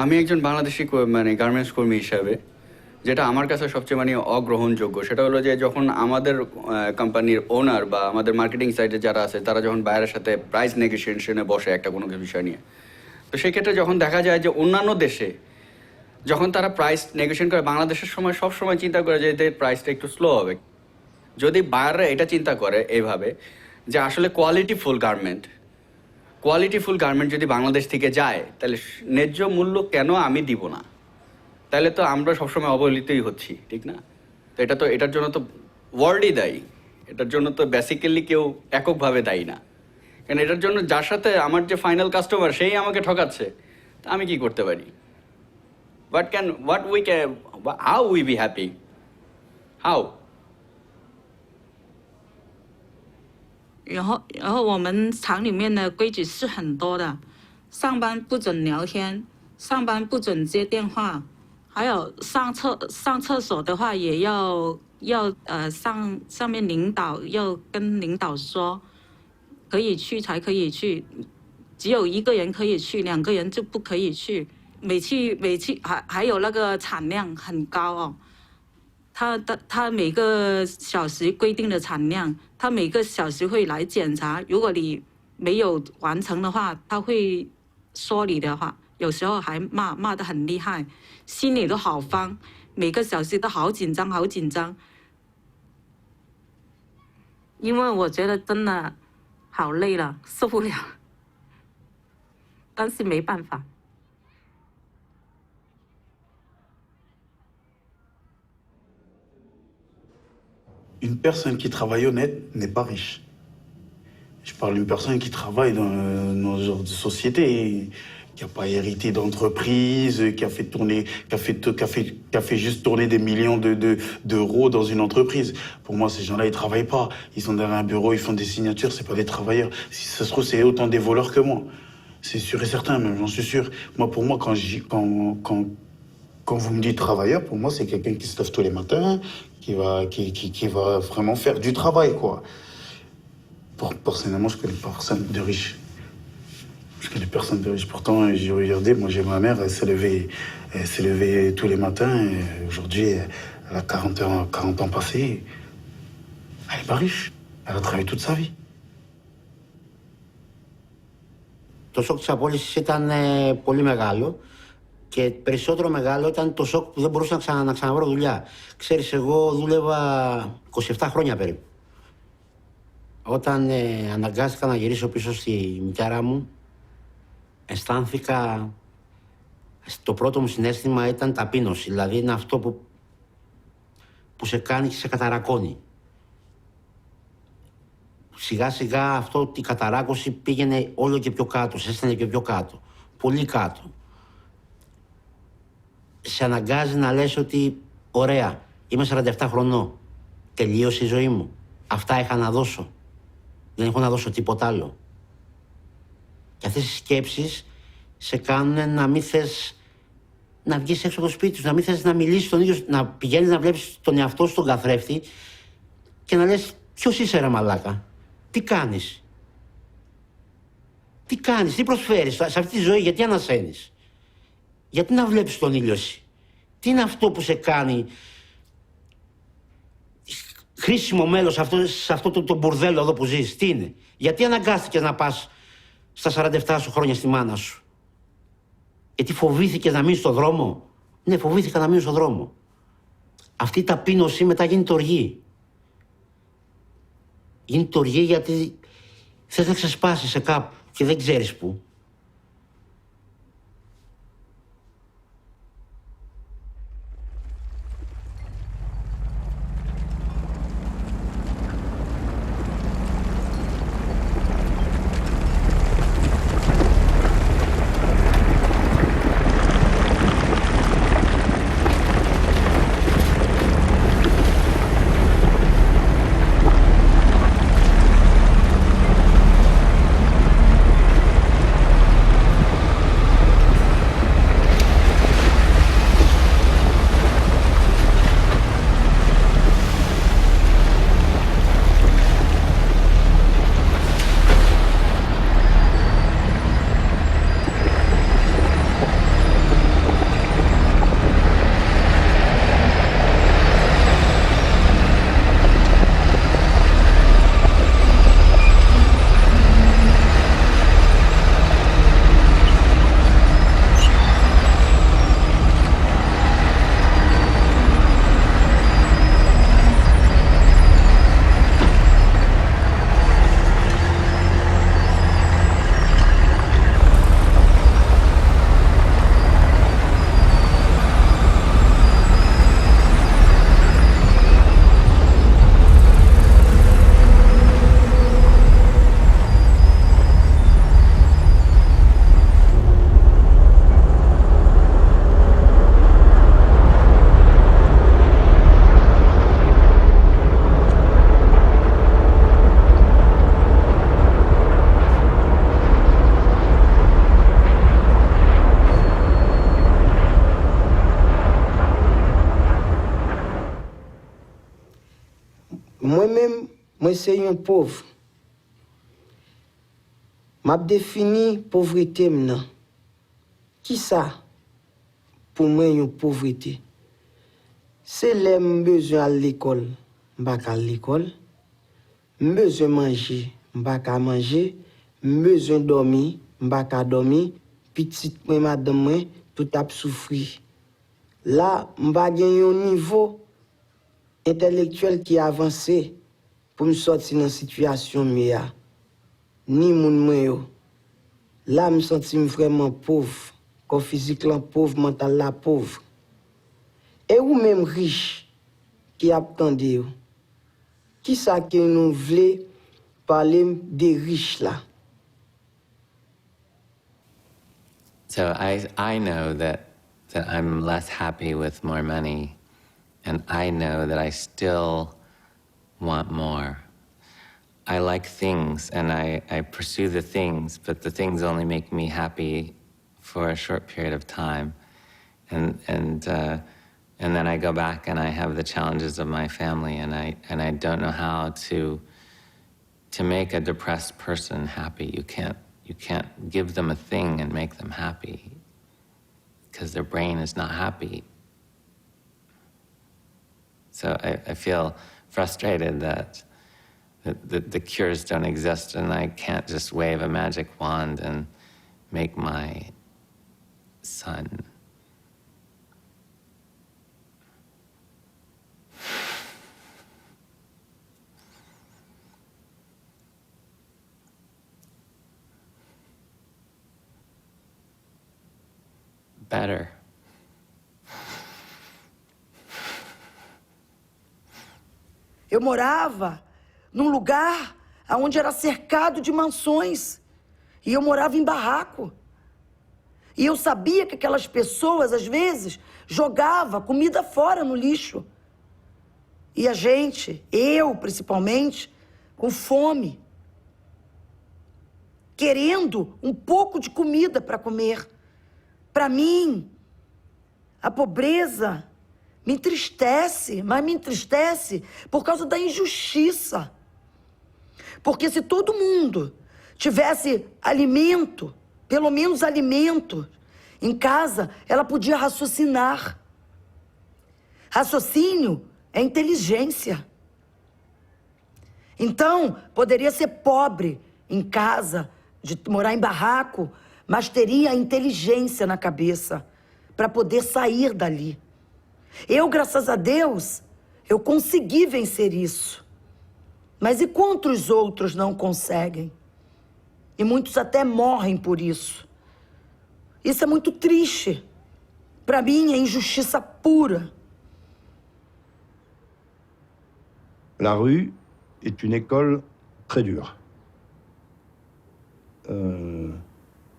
আমি একজন বাংলাদেশি মানে garments কর্মী হিসাবে যেটা আমার কাছে সবচেয়ে মানে অগ্রহণযোগ্য সেটা হলো যে যখন আমাদের কোম্পানির ওনার বা আমাদের মার্কেটিং সাইডে যারা আছে তারা যখন বাইরের সাথে প্রাইস নেগোসিয়েশনে বসে একটা কোনো বিষয় নিয়ে, তো সেই ক্ষেত্রে যখন দেখা যায় যে অন্যান্য দেশে যখন তারা প্রাইস নেগোসিয়েশন করে বাংলাদেশের সময় সব সময় চিন্তা করে যে এদের প্রাইসটা একটু স্লো হবে। যদি বাইরে এটা চিন্তা করে এইভাবে যে আসলে কোয়ালিটিফুল গার্মেন্ট যদি বাংলাদেশ থেকে যায় তাহলে ন্যায্য মূল্য কেন আমি দিব না, তাহলে তো আমরা সবসময় অবহেলিতই হচ্ছি, ঠিক না? তো এটার জন্য তো ওয়ার্ল্ডই দায়ী, এটার জন্য তো বেসিক্যালি কেউ এককভাবে দায়ী না, কারণ এটার জন্য যার সাথে আমার যে ফাইনাল কাস্টমার সেই আমাকে ঠকাচ্ছে, তা আমি কি করতে পারি? How we be happy? How? 然后我们厂里面的规矩是很多的，上班不准聊天，上班不准接电话，还有上厕所的话也要上面领导要跟领导说，可以去才可以去，只有一个人可以去，两个人就不可以去。每期还有那个产量很高哦。他每个小时规定的产量，他每个小时会来检查。如果你没有完成的话，他会说你的话，有时候还骂得很厉害，心里都好慌，每个小时都好紧张，好紧张。因为我觉得真的好累了，受不了，但是没办法。Une personne qui travaille honnête n'est pas riche. Je parle d'une personne qui travaille dans nos genres de société, qui n'a pas hérité d'entreprise, qui a fait juste tourner des millions d'euros dans une entreprise. Pour moi, ces gens-là, ils ne travaillent pas. Ils sont derrière un bureau, ils font des signatures, c'est pas des travailleurs. Si ça se trouve, c'est autant des voleurs que moi. C'est sûr et certain, même, j'en suis sûr. Pour moi, quand vous me dites travailleur, pour moi, c'est quelqu'un qui se lève tous les matins, qui va vraiment faire du travail, quoi. Personnellement, je connais personne de riche. Je connais personne de riche. Pourtant, j'ai regardé, moi j'ai ma mère, elle s'est levée tous les matins. Et aujourd'hui, elle a 40 ans passés. Elle n'est pas riche. Elle a travaillé toute sa vie. Το σοκ της απόλυσης ήταν πολύ μεγάλο και περισσότερο μεγάλο ήταν το σοκ που δεν μπορούσα να ξαναβρω δουλειά. Ξέρεις, εγώ δούλευα 27 χρόνια περίπου. Όταν αναγκάστηκα να γυρίσω πίσω στη μητέρα μου, αισθάνθηκα, το πρώτο μου συναίσθημα ήταν ταπείνωση. Δηλαδή είναι αυτό που σε κάνει και σε καταρακώνει. Σιγά σιγά αυτό η καταράκωση πήγαινε όλο και πιο κάτω, σε έστελνε και πιο κάτω, πολύ κάτω. Σε αναγκάζει να λες ότι ωραία, είμαι 47 χρονών, τελείωσε η ζωή μου, αυτά είχα να δώσω, δεν έχω να δώσω τίποτα άλλο. Και αυτές οι σκέψεις σε κάνουν να μην θες να βγεις έξω από το σπίτι σου, να μην θες να μιλήσεις τον ίδιο, να πηγαίνεις να βλέπεις τον εαυτό σου στον καθρέφτη και να λες ποιος είσαι ρε μαλάκα. Τι κάνεις, τι προσφέρεις σε αυτή τη ζωή, γιατί ανασένεις, γιατί να βλέπεις τον ήλιο εσύ, τι είναι αυτό που σε κάνει χρήσιμο μέλος σε αυτό το μπουρδέλο εδώ που ζεις, τι είναι, γιατί αναγκάστηκες να πας στα 47 σου χρόνια στη μάνα σου, γιατί φοβήθηκες να μείνεις στον δρόμο, ναι φοβήθηκα να μείνω στον δρόμο, αυτή η ταπείνωση μετά γίνεται οργή. Είναι το οργή γιατί θες να ξεσπάσεις σε κάπου και δεν ξέρεις πού. Moi-même, moi c'est un pauvre. M'a défini pauvreté maintenant. Qui ça? Pour moi, une pauvreté. C'est les besoin à l'école, m'pas à l'école. Besoin manger, m'pas à manger. Besoin dormir, m'pas à dormir. Petite moi, madame moi, tout a souffri. Là, m'pas gagner un niveau intellectuel qui a avancé pour me sortir dans une situation meilleure. Ni moun mwen yo. Là, me sens vraiment pauvre. Corps physique là pauvre, mental là pauvre. Et ou même riche qui attendait yo. Qui ça que nous voulons parler des riches là? So I know that I'm less happy with more money, and I know that I still want more. I like things, and I pursue the things, but the things only make me happy for a short period of time, and then I go back and I have the challenges of my family, and I don't know how to make a depressed person happy. You can't give them a thing and make them happy, because their brain is not happy. So I feel frustrated that the cures don't exist, and I can't just wave a magic wand and make my son better. Eu morava num lugar onde era cercado de mansões. E eu morava em barraco. E eu sabia que aquelas pessoas, às vezes, jogavam comida fora no lixo. E a gente, eu principalmente, com fome, querendo um pouco de comida para comer. Para mim, a pobreza me entristece, mas me entristece por causa da injustiça. Porque se todo mundo tivesse alimento, pelo menos alimento, em casa, ela podia raciocinar. Raciocínio é inteligência. Então, poderia ser pobre em casa, de morar em barraco, mas teria a inteligência na cabeça para poder sair dali. Eu, graças a Deus, eu consegui vencer isso. Mas e quantos outros não conseguem? E muitos até morrem por isso. Isso é muito triste. Para mim, é injustiça pura. La rue est une école très dure.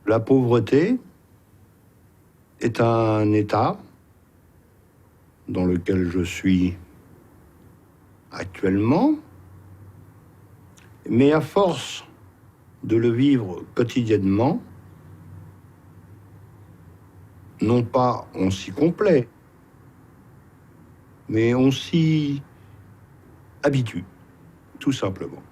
La pauvreté est un état dans lequel je suis actuellement, mais à force de le vivre quotidiennement, non pas on s'y complaît, mais on s'y habitue, tout simplement.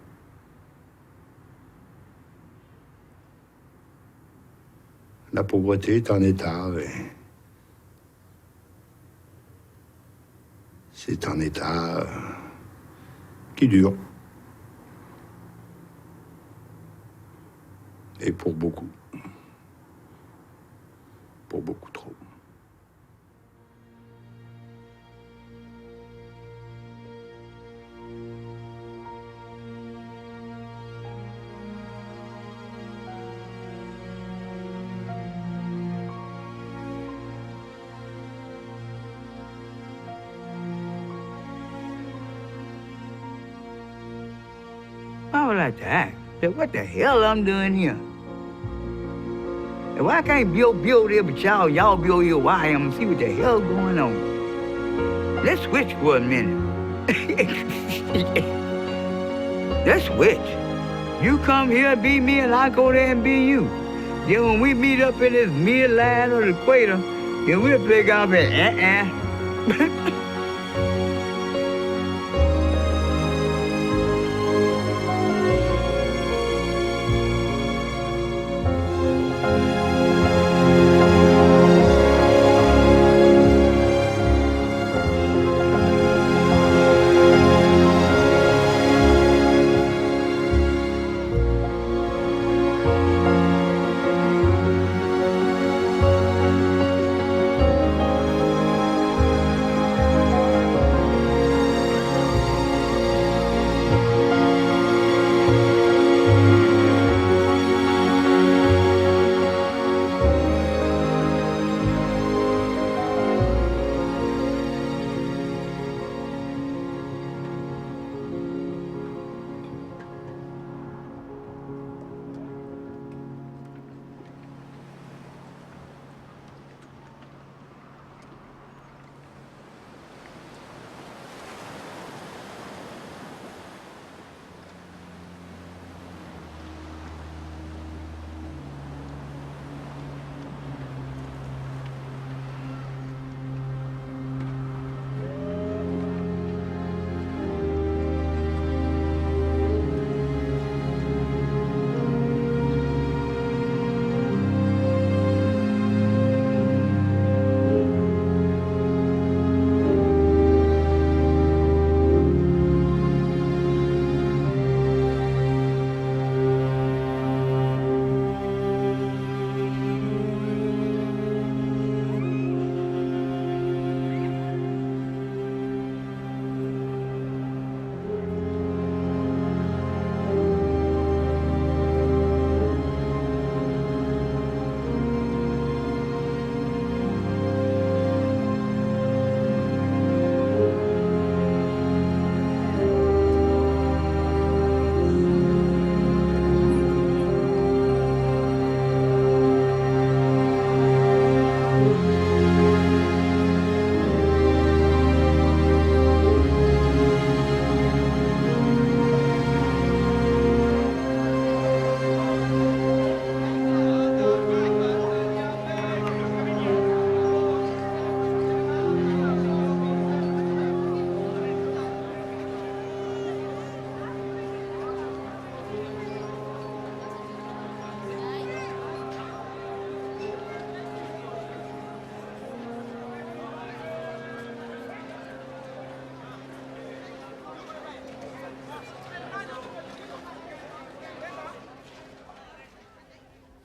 La pauvreté est un état, c'est un état qui dure. Et pour beaucoup trop. I would like to ask, what the hell I'm doing here? Why can't build here but y'all build here where I am and see what the hell going on? Let's switch for a minute. Let's switch. You come here and be me and I go there and be you. Then when we meet up in this midline or the equator, then we'll play golf at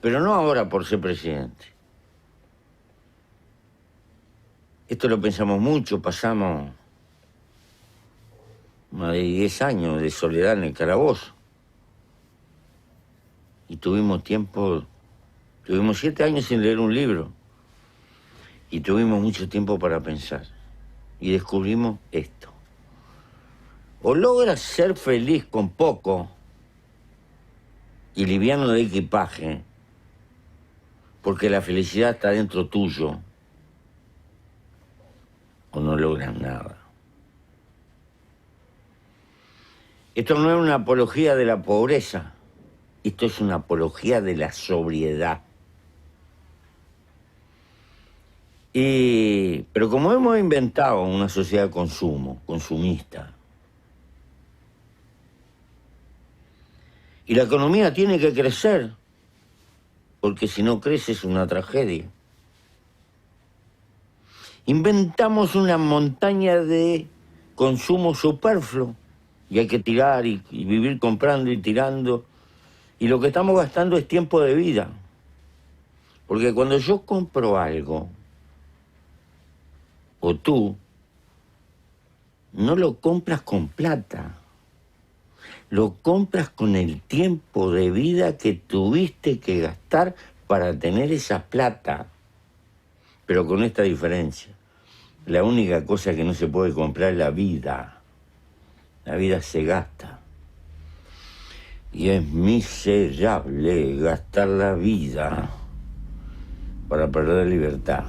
Pero no ahora por ser presidente. Esto lo pensamos mucho, pasamos más de 10 años de soledad en el calabozo. Y tuvimos 7 años sin leer un libro. Y tuvimos mucho tiempo para pensar. Y descubrimos esto. O logras ser feliz con poco y liviano de equipaje, porque la felicidad está dentro tuyo, o no logras nada. Esto no es una apología de la pobreza, esto es una apología de la sobriedad. Pero como hemos inventado una sociedad de consumo, consumista, y la economía tiene que crecer, porque si no crece es una tragedia. Inventamos una montaña de consumo superfluo y hay que tirar y vivir comprando y tirando. Y lo que estamos gastando es tiempo de vida. Porque cuando yo compro algo, o tú, no lo compras con plata. Lo compras con el tiempo de vida que tuviste que gastar para tener esa plata. Pero con esta diferencia. La única cosa que no se puede comprar es la vida. La vida se gasta. Y es miserable gastar la vida para perder libertad.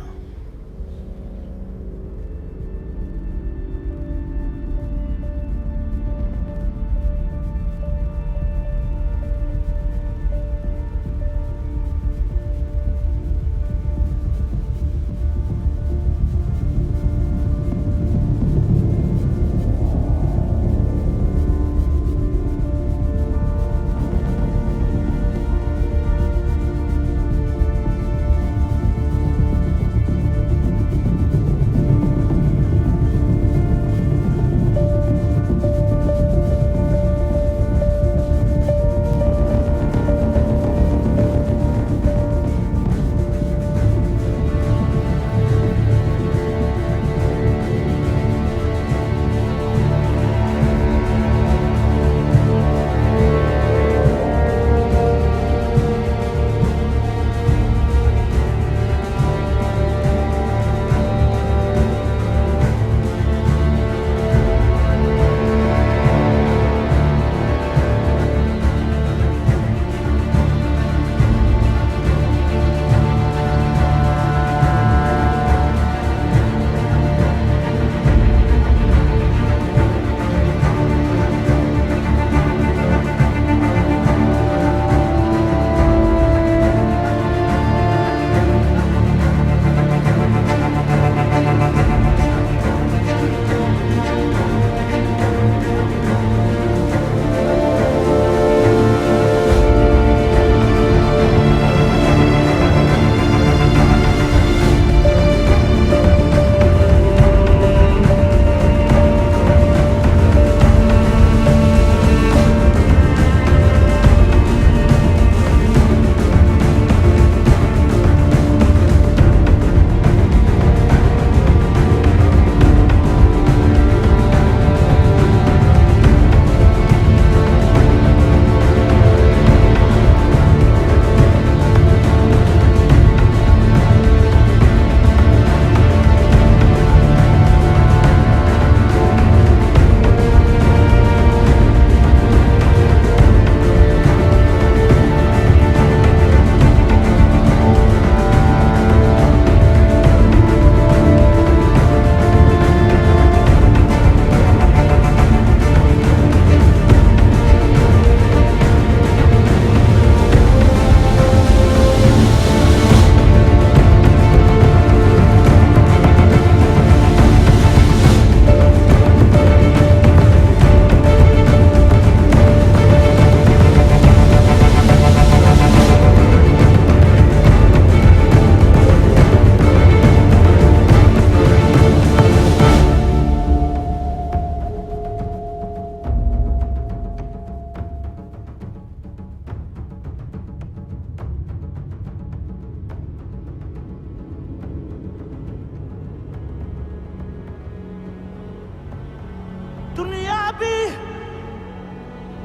Dunyabi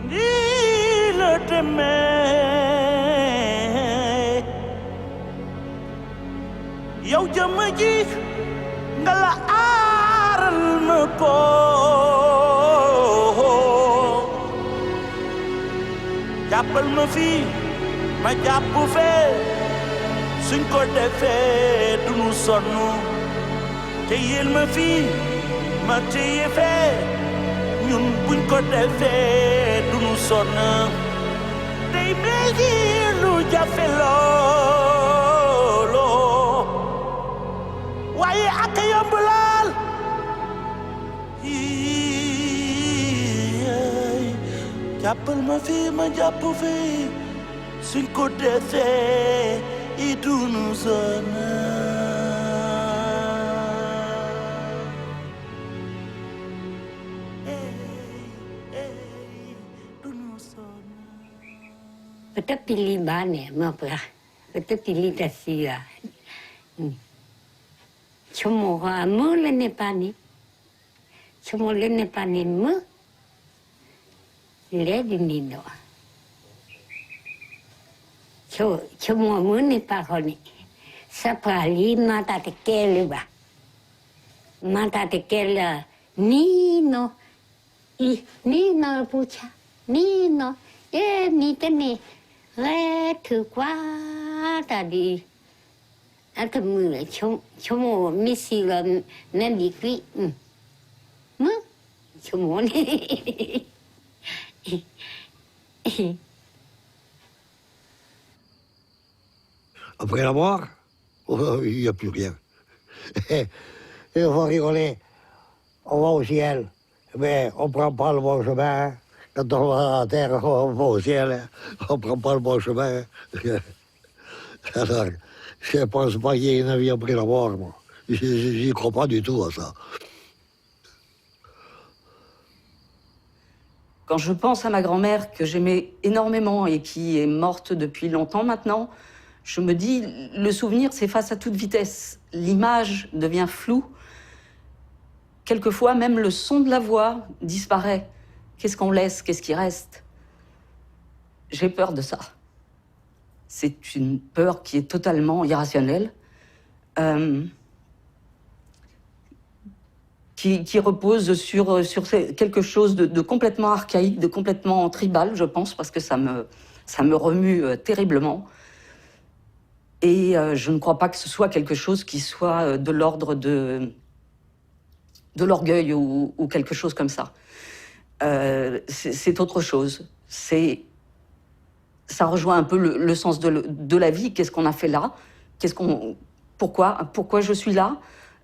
nilatame yow jëmm ji nga la aaral ma ko jàppal ma fii ma jàpp fee suñ ko defee dunu sonn téyel ma fii ma téye fee ñun buñ ko defee dunu sonn day mel ni lu jafe loolo waaye ak yomb lool jàppal ma fii ma jàpp fii suñ ko defee i dunu sonn Kita pilih mana, apa? Kita pilih tasya. Cuma kamu lene pani, cuma lene pani mu, ledi nino. Cuma mu ni pakoni, sapali mata tekele ba, mata tekele nino, nino pucha, nino, ni tene. Ghê thư quá ta đi ăn thầm mưa lại cho mồ Messi là nên đi quý mơ cho mồ này Après la mort, il n'y a plus rien. Il faut rigoler. On va au ciel, mais on ne prend pas le bon chemin. Quand on va à la terre, on va au ciel, on ne prend pas le bon chemin. Alors, je ne pense pas qu'il y ait une vie après la mort, moi. Je n'y crois pas du tout à ça. Quand je pense à ma grand-mère, que j'aimais énormément et qui est morte depuis longtemps maintenant, je me dis, le souvenir s'efface à toute vitesse. L'image devient floue. Quelquefois, même le son de la voix disparaît. Qu'est-ce qu'on laisse? Qu'est-ce qui reste? J'ai peur de ça. C'est une peur qui est totalement irrationnelle, qui repose sur quelque chose de complètement archaïque, de complètement tribal, je pense, parce que ça me remue terriblement. Et je ne crois pas que ce soit quelque chose qui soit de l'ordre de l'orgueil ou quelque chose comme ça. C'est autre chose. Ça rejoint un peu le sens de la vie. Qu'est-ce qu'on a fait là? Pourquoi je suis là?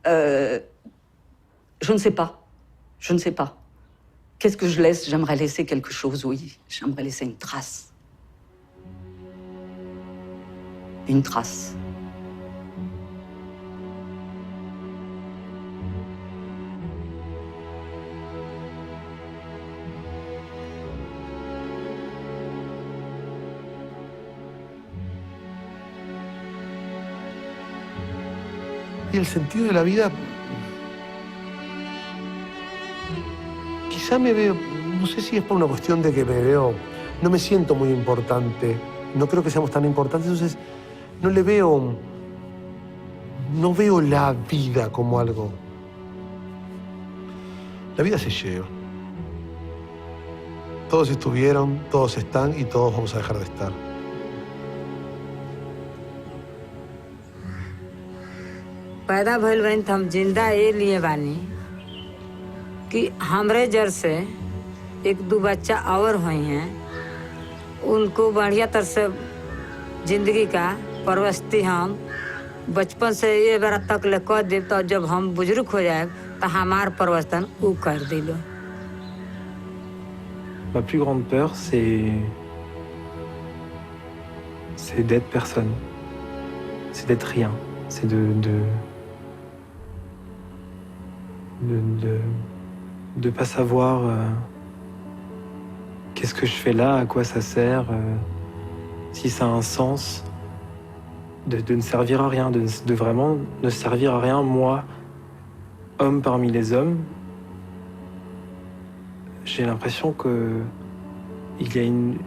Je ne sais pas. Je ne sais pas. Qu'est-ce que je laisse? J'aimerais laisser quelque chose, oui. J'aimerais laisser une trace. Une trace. Y el sentido de la vida, quizá me veo, no sé si es por una cuestión de que me veo, no me siento muy importante, no creo que seamos tan importantes, entonces no veo la vida como algo. La vida se lleva. Todos estuvieron, todos están y todos vamos a dejar de estar. पैदा भइल बानी त हम जिंदा ये लिए बानी कि हमरे जर से एक दो बच्चा और हुए हैं, उनको बढ़िया तरह से जिंदगी का परवस्ती हम बचपन से ये बार तक ले कर दे, तो जब हम बुजुर्ग हो जाए तो हमार परवस्तन उ कर दिलो। Ma plus grande peur, c'est d'être personne, c'est d'être rien, c'est de pas savoir qu'est-ce que je fais là, à quoi ça sert, si ça a un sens, de ne servir à rien, de vraiment ne servir à rien, moi, homme parmi les hommes, j'ai l'impression qu'il y a une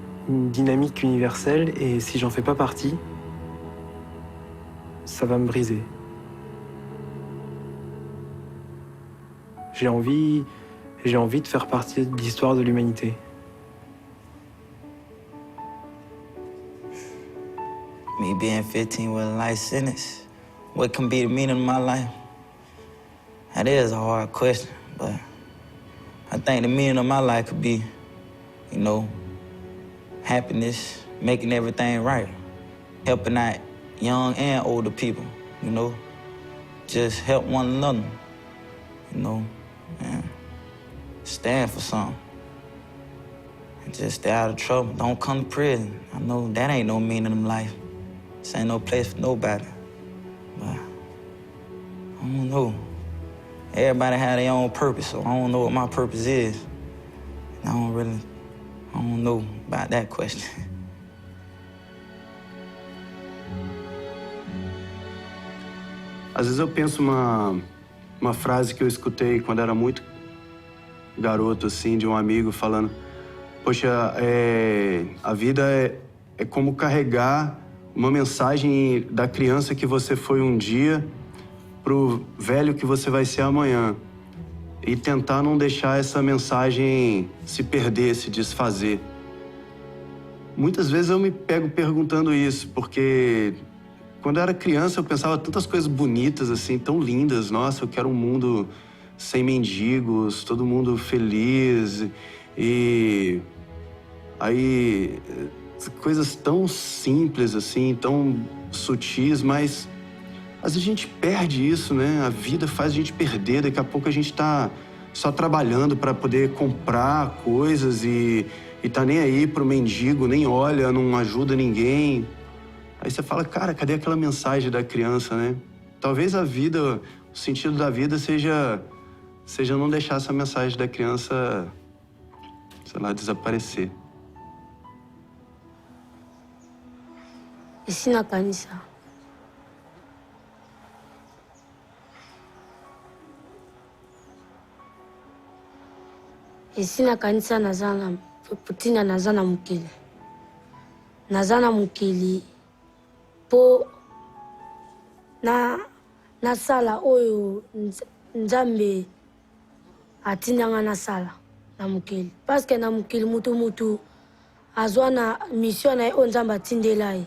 dynamique universelle et si j'en fais pas partie, ça va me briser. J'ai envie de faire partie de l'histoire de l'humanité. Me being 15 with a life sentence, what can be the meaning of my life? That is a hard question, but I think the meaning of my life could be, you know, happiness, making everything right, helping out young and older people, you know, just help one another, you know, and stand for something. And just stay out of trouble, don't come to prison. I know that ain't no meaning in life. This ain't no place for nobody. But I don't know. Everybody have their own purpose, so I don't know what my purpose is. And I don't know about that question. Às vezes eu penso uma frase que eu escutei quando era muito garoto, assim, de um amigo falando: poxa, a vida é como carregar uma mensagem da criança que você foi um dia pro velho que você vai ser amanhã. E tentar não deixar essa mensagem se perder, se desfazer. Muitas vezes eu me pego perguntando isso, porque quando eu era criança eu pensava tantas coisas bonitas, assim, tão lindas. Nossa, eu quero um mundo sem mendigos, todo mundo feliz. E aí, coisas tão simples, assim, tão sutis, mas às vezes a gente perde isso, né? A vida faz a gente perder. Daqui a pouco a gente tá só trabalhando para poder comprar coisas e tá nem aí pro mendigo, nem olha, não ajuda ninguém. Aí você fala, cara, cadê aquela mensagem da criança, né? Talvez a vida, o sentido da vida seja não deixar essa mensagem da criança, sei lá, desaparecer. Ensina kanisa. Ensina kanisa nazana putina nazana mukili. Nazana mukili po na sala oyo nzambe atinanga na sala na mukili. Parce que na mukili mutu azwa na mission na o nzambe atindela ye.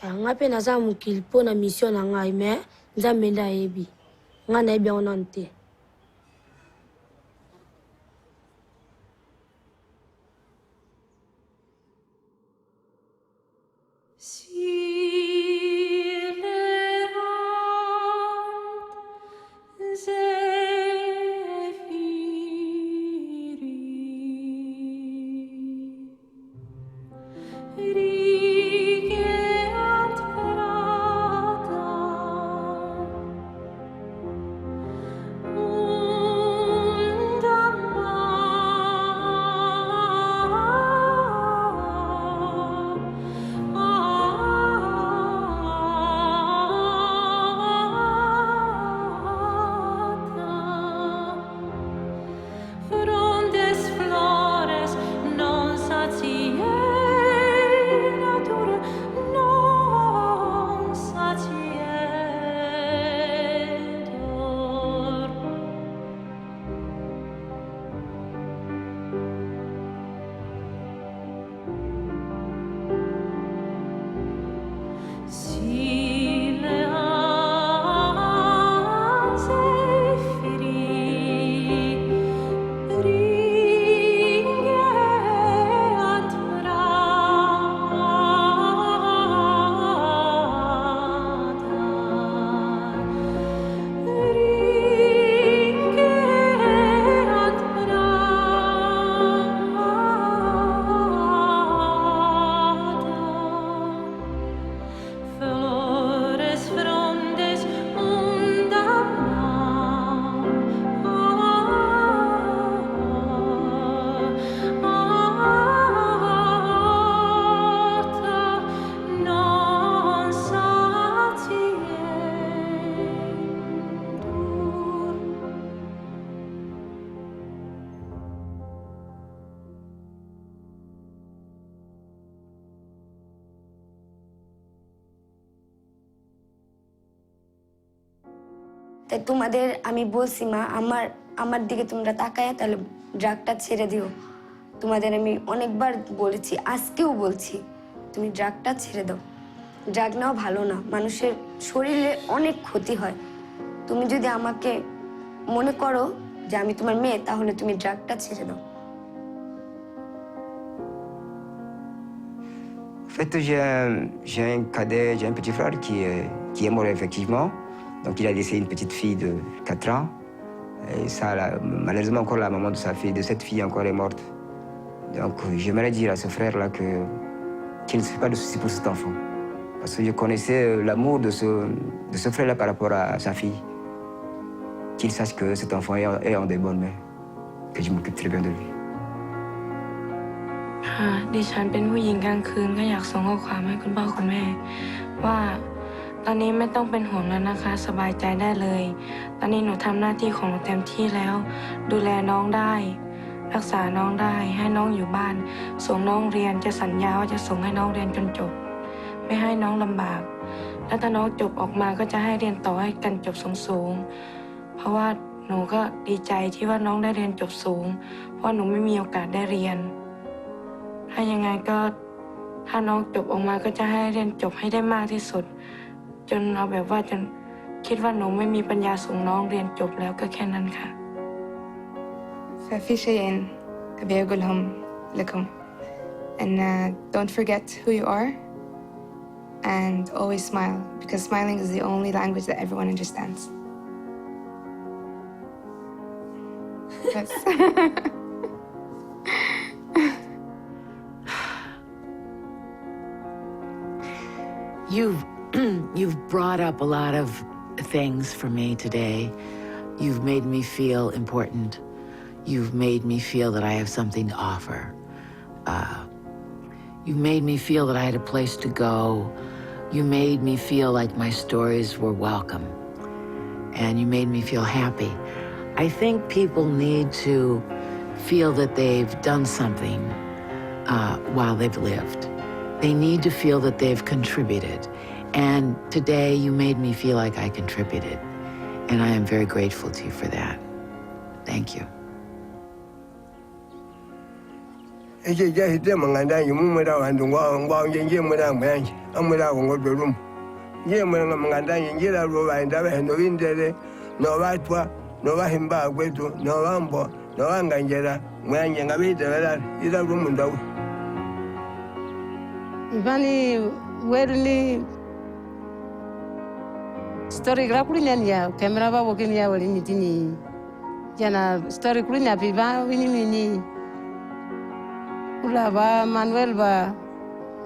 Ngape nazana mukili po na mission na ngai mais nzambe nda yebi. Nga na yebi onante. তাই তোমাদের আমি বলছি মা, আমার দিকে তোমরা তাকায় তাহলে ড্রাগটা ছেড়ে দিও। তোমাদের আমি অনেকবার বলেছি, আজকেও বলছি, তুমি ড্রাগটা ছেড়ে দাও। ড্রাগ নাও ভালো না, মানুষের শরীরে অনেক ক্ষতি হয়। তুমি যদি আমাকে মনে করো যে আমি তোমার মেয়ে, তাহলে তুমি ড্রাগটা ছেড়ে দাও। En fait, j'ai un cadet, j'ai un petit frère qui est mort effectivement. Donc il a laissé une petite fille de 4 ans. Et ça, malheureusement, encore la maman de cette fille encore est morte. Donc j'aimerais dire à ce frère-là qu'il ne se fait pas de soucis pour cet enfant. Parce que je connaissais l'amour de ce frère-là par rapport à sa fille. Qu'il sache que cet enfant est en des bonnes mains. Que je m'occupe très bien de lui. ค่ะดิฉันเป็นผู้หญิงกลางคืนก็อยากส่งข้อความให้คุณพ่อคุณแม่ว่าตอนนี้ไม่ต้องเป็นห่วงแล้วนะคะสบายใจได้เลยตอนนี้หนูทำหน้าที่ของหนูเต็มที่แล้วดูแลน้องได้รักษาน้องได้ให้น้องอยู่บ้านส่งน้องเรียนจะสัญญาว่าจะส่งให้น้องเรียนจนจบไม่ให้น้องลำบากแล้วถ้าน้องจบออกมาก็จะให้เรียนต่อให้กันจบสูงๆเพราะว่าหนูก็ดีใจที่ว่าน้องได้เรียนจบสูงเพราะหนูไม่มีโอกาสได้เรียนถ้ายังไงก็ถ้าน้องจบออกมาก็จะให้เรียนจบให้ได้มากที่สุดจนเอาแบบว่าจนคิดว่าหนูไม่มีปัญญาส่งน้องเรียนจบแล้วก็แค่นั้นค่ะ ففي شيئين أبي أقولهم لكم and don't forget who you are and always smile because smiling is the only language that everyone understands. Yes. You've brought up a lot of things for me today. You've made me feel important. You've made me feel that I have something to offer. You made me feel that I had a place to go. You made me feel like my stories were welcome. And you made me feel happy. I think people need to feel that they've done something while they've lived. They need to feel that they've contributed. And today you made me feel like I contributed. And I am very grateful to you for that. Thank you. Ivani werli story gra kulinya ya kamera ba wokin ya wali mitini jana story kulinya piba wini mini ula ba Manuel ba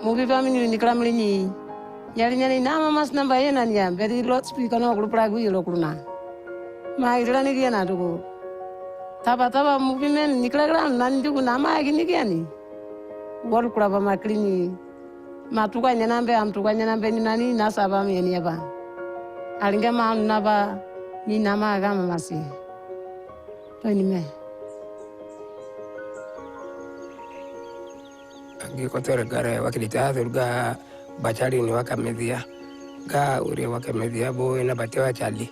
movie ba mini ni kramlini yalinya ni nama mas namba yena ni ya beri lot speaker no group ragu yelo kuruna ma ira ni gena dugo taba movie men niklagram nan dugo nama gini gani wal kula ba maklini matukanya nambe amtukanya nambe ni nani nasaba meni yaba alinga ma naba ni nama gama masi to ni me agi kotor gare wakilita turga bachari ni wakamedia ga uri wakamedia bo ina batewa chali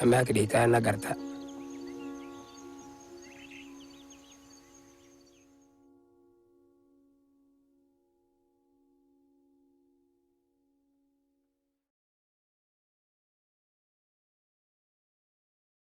ama akilita na garta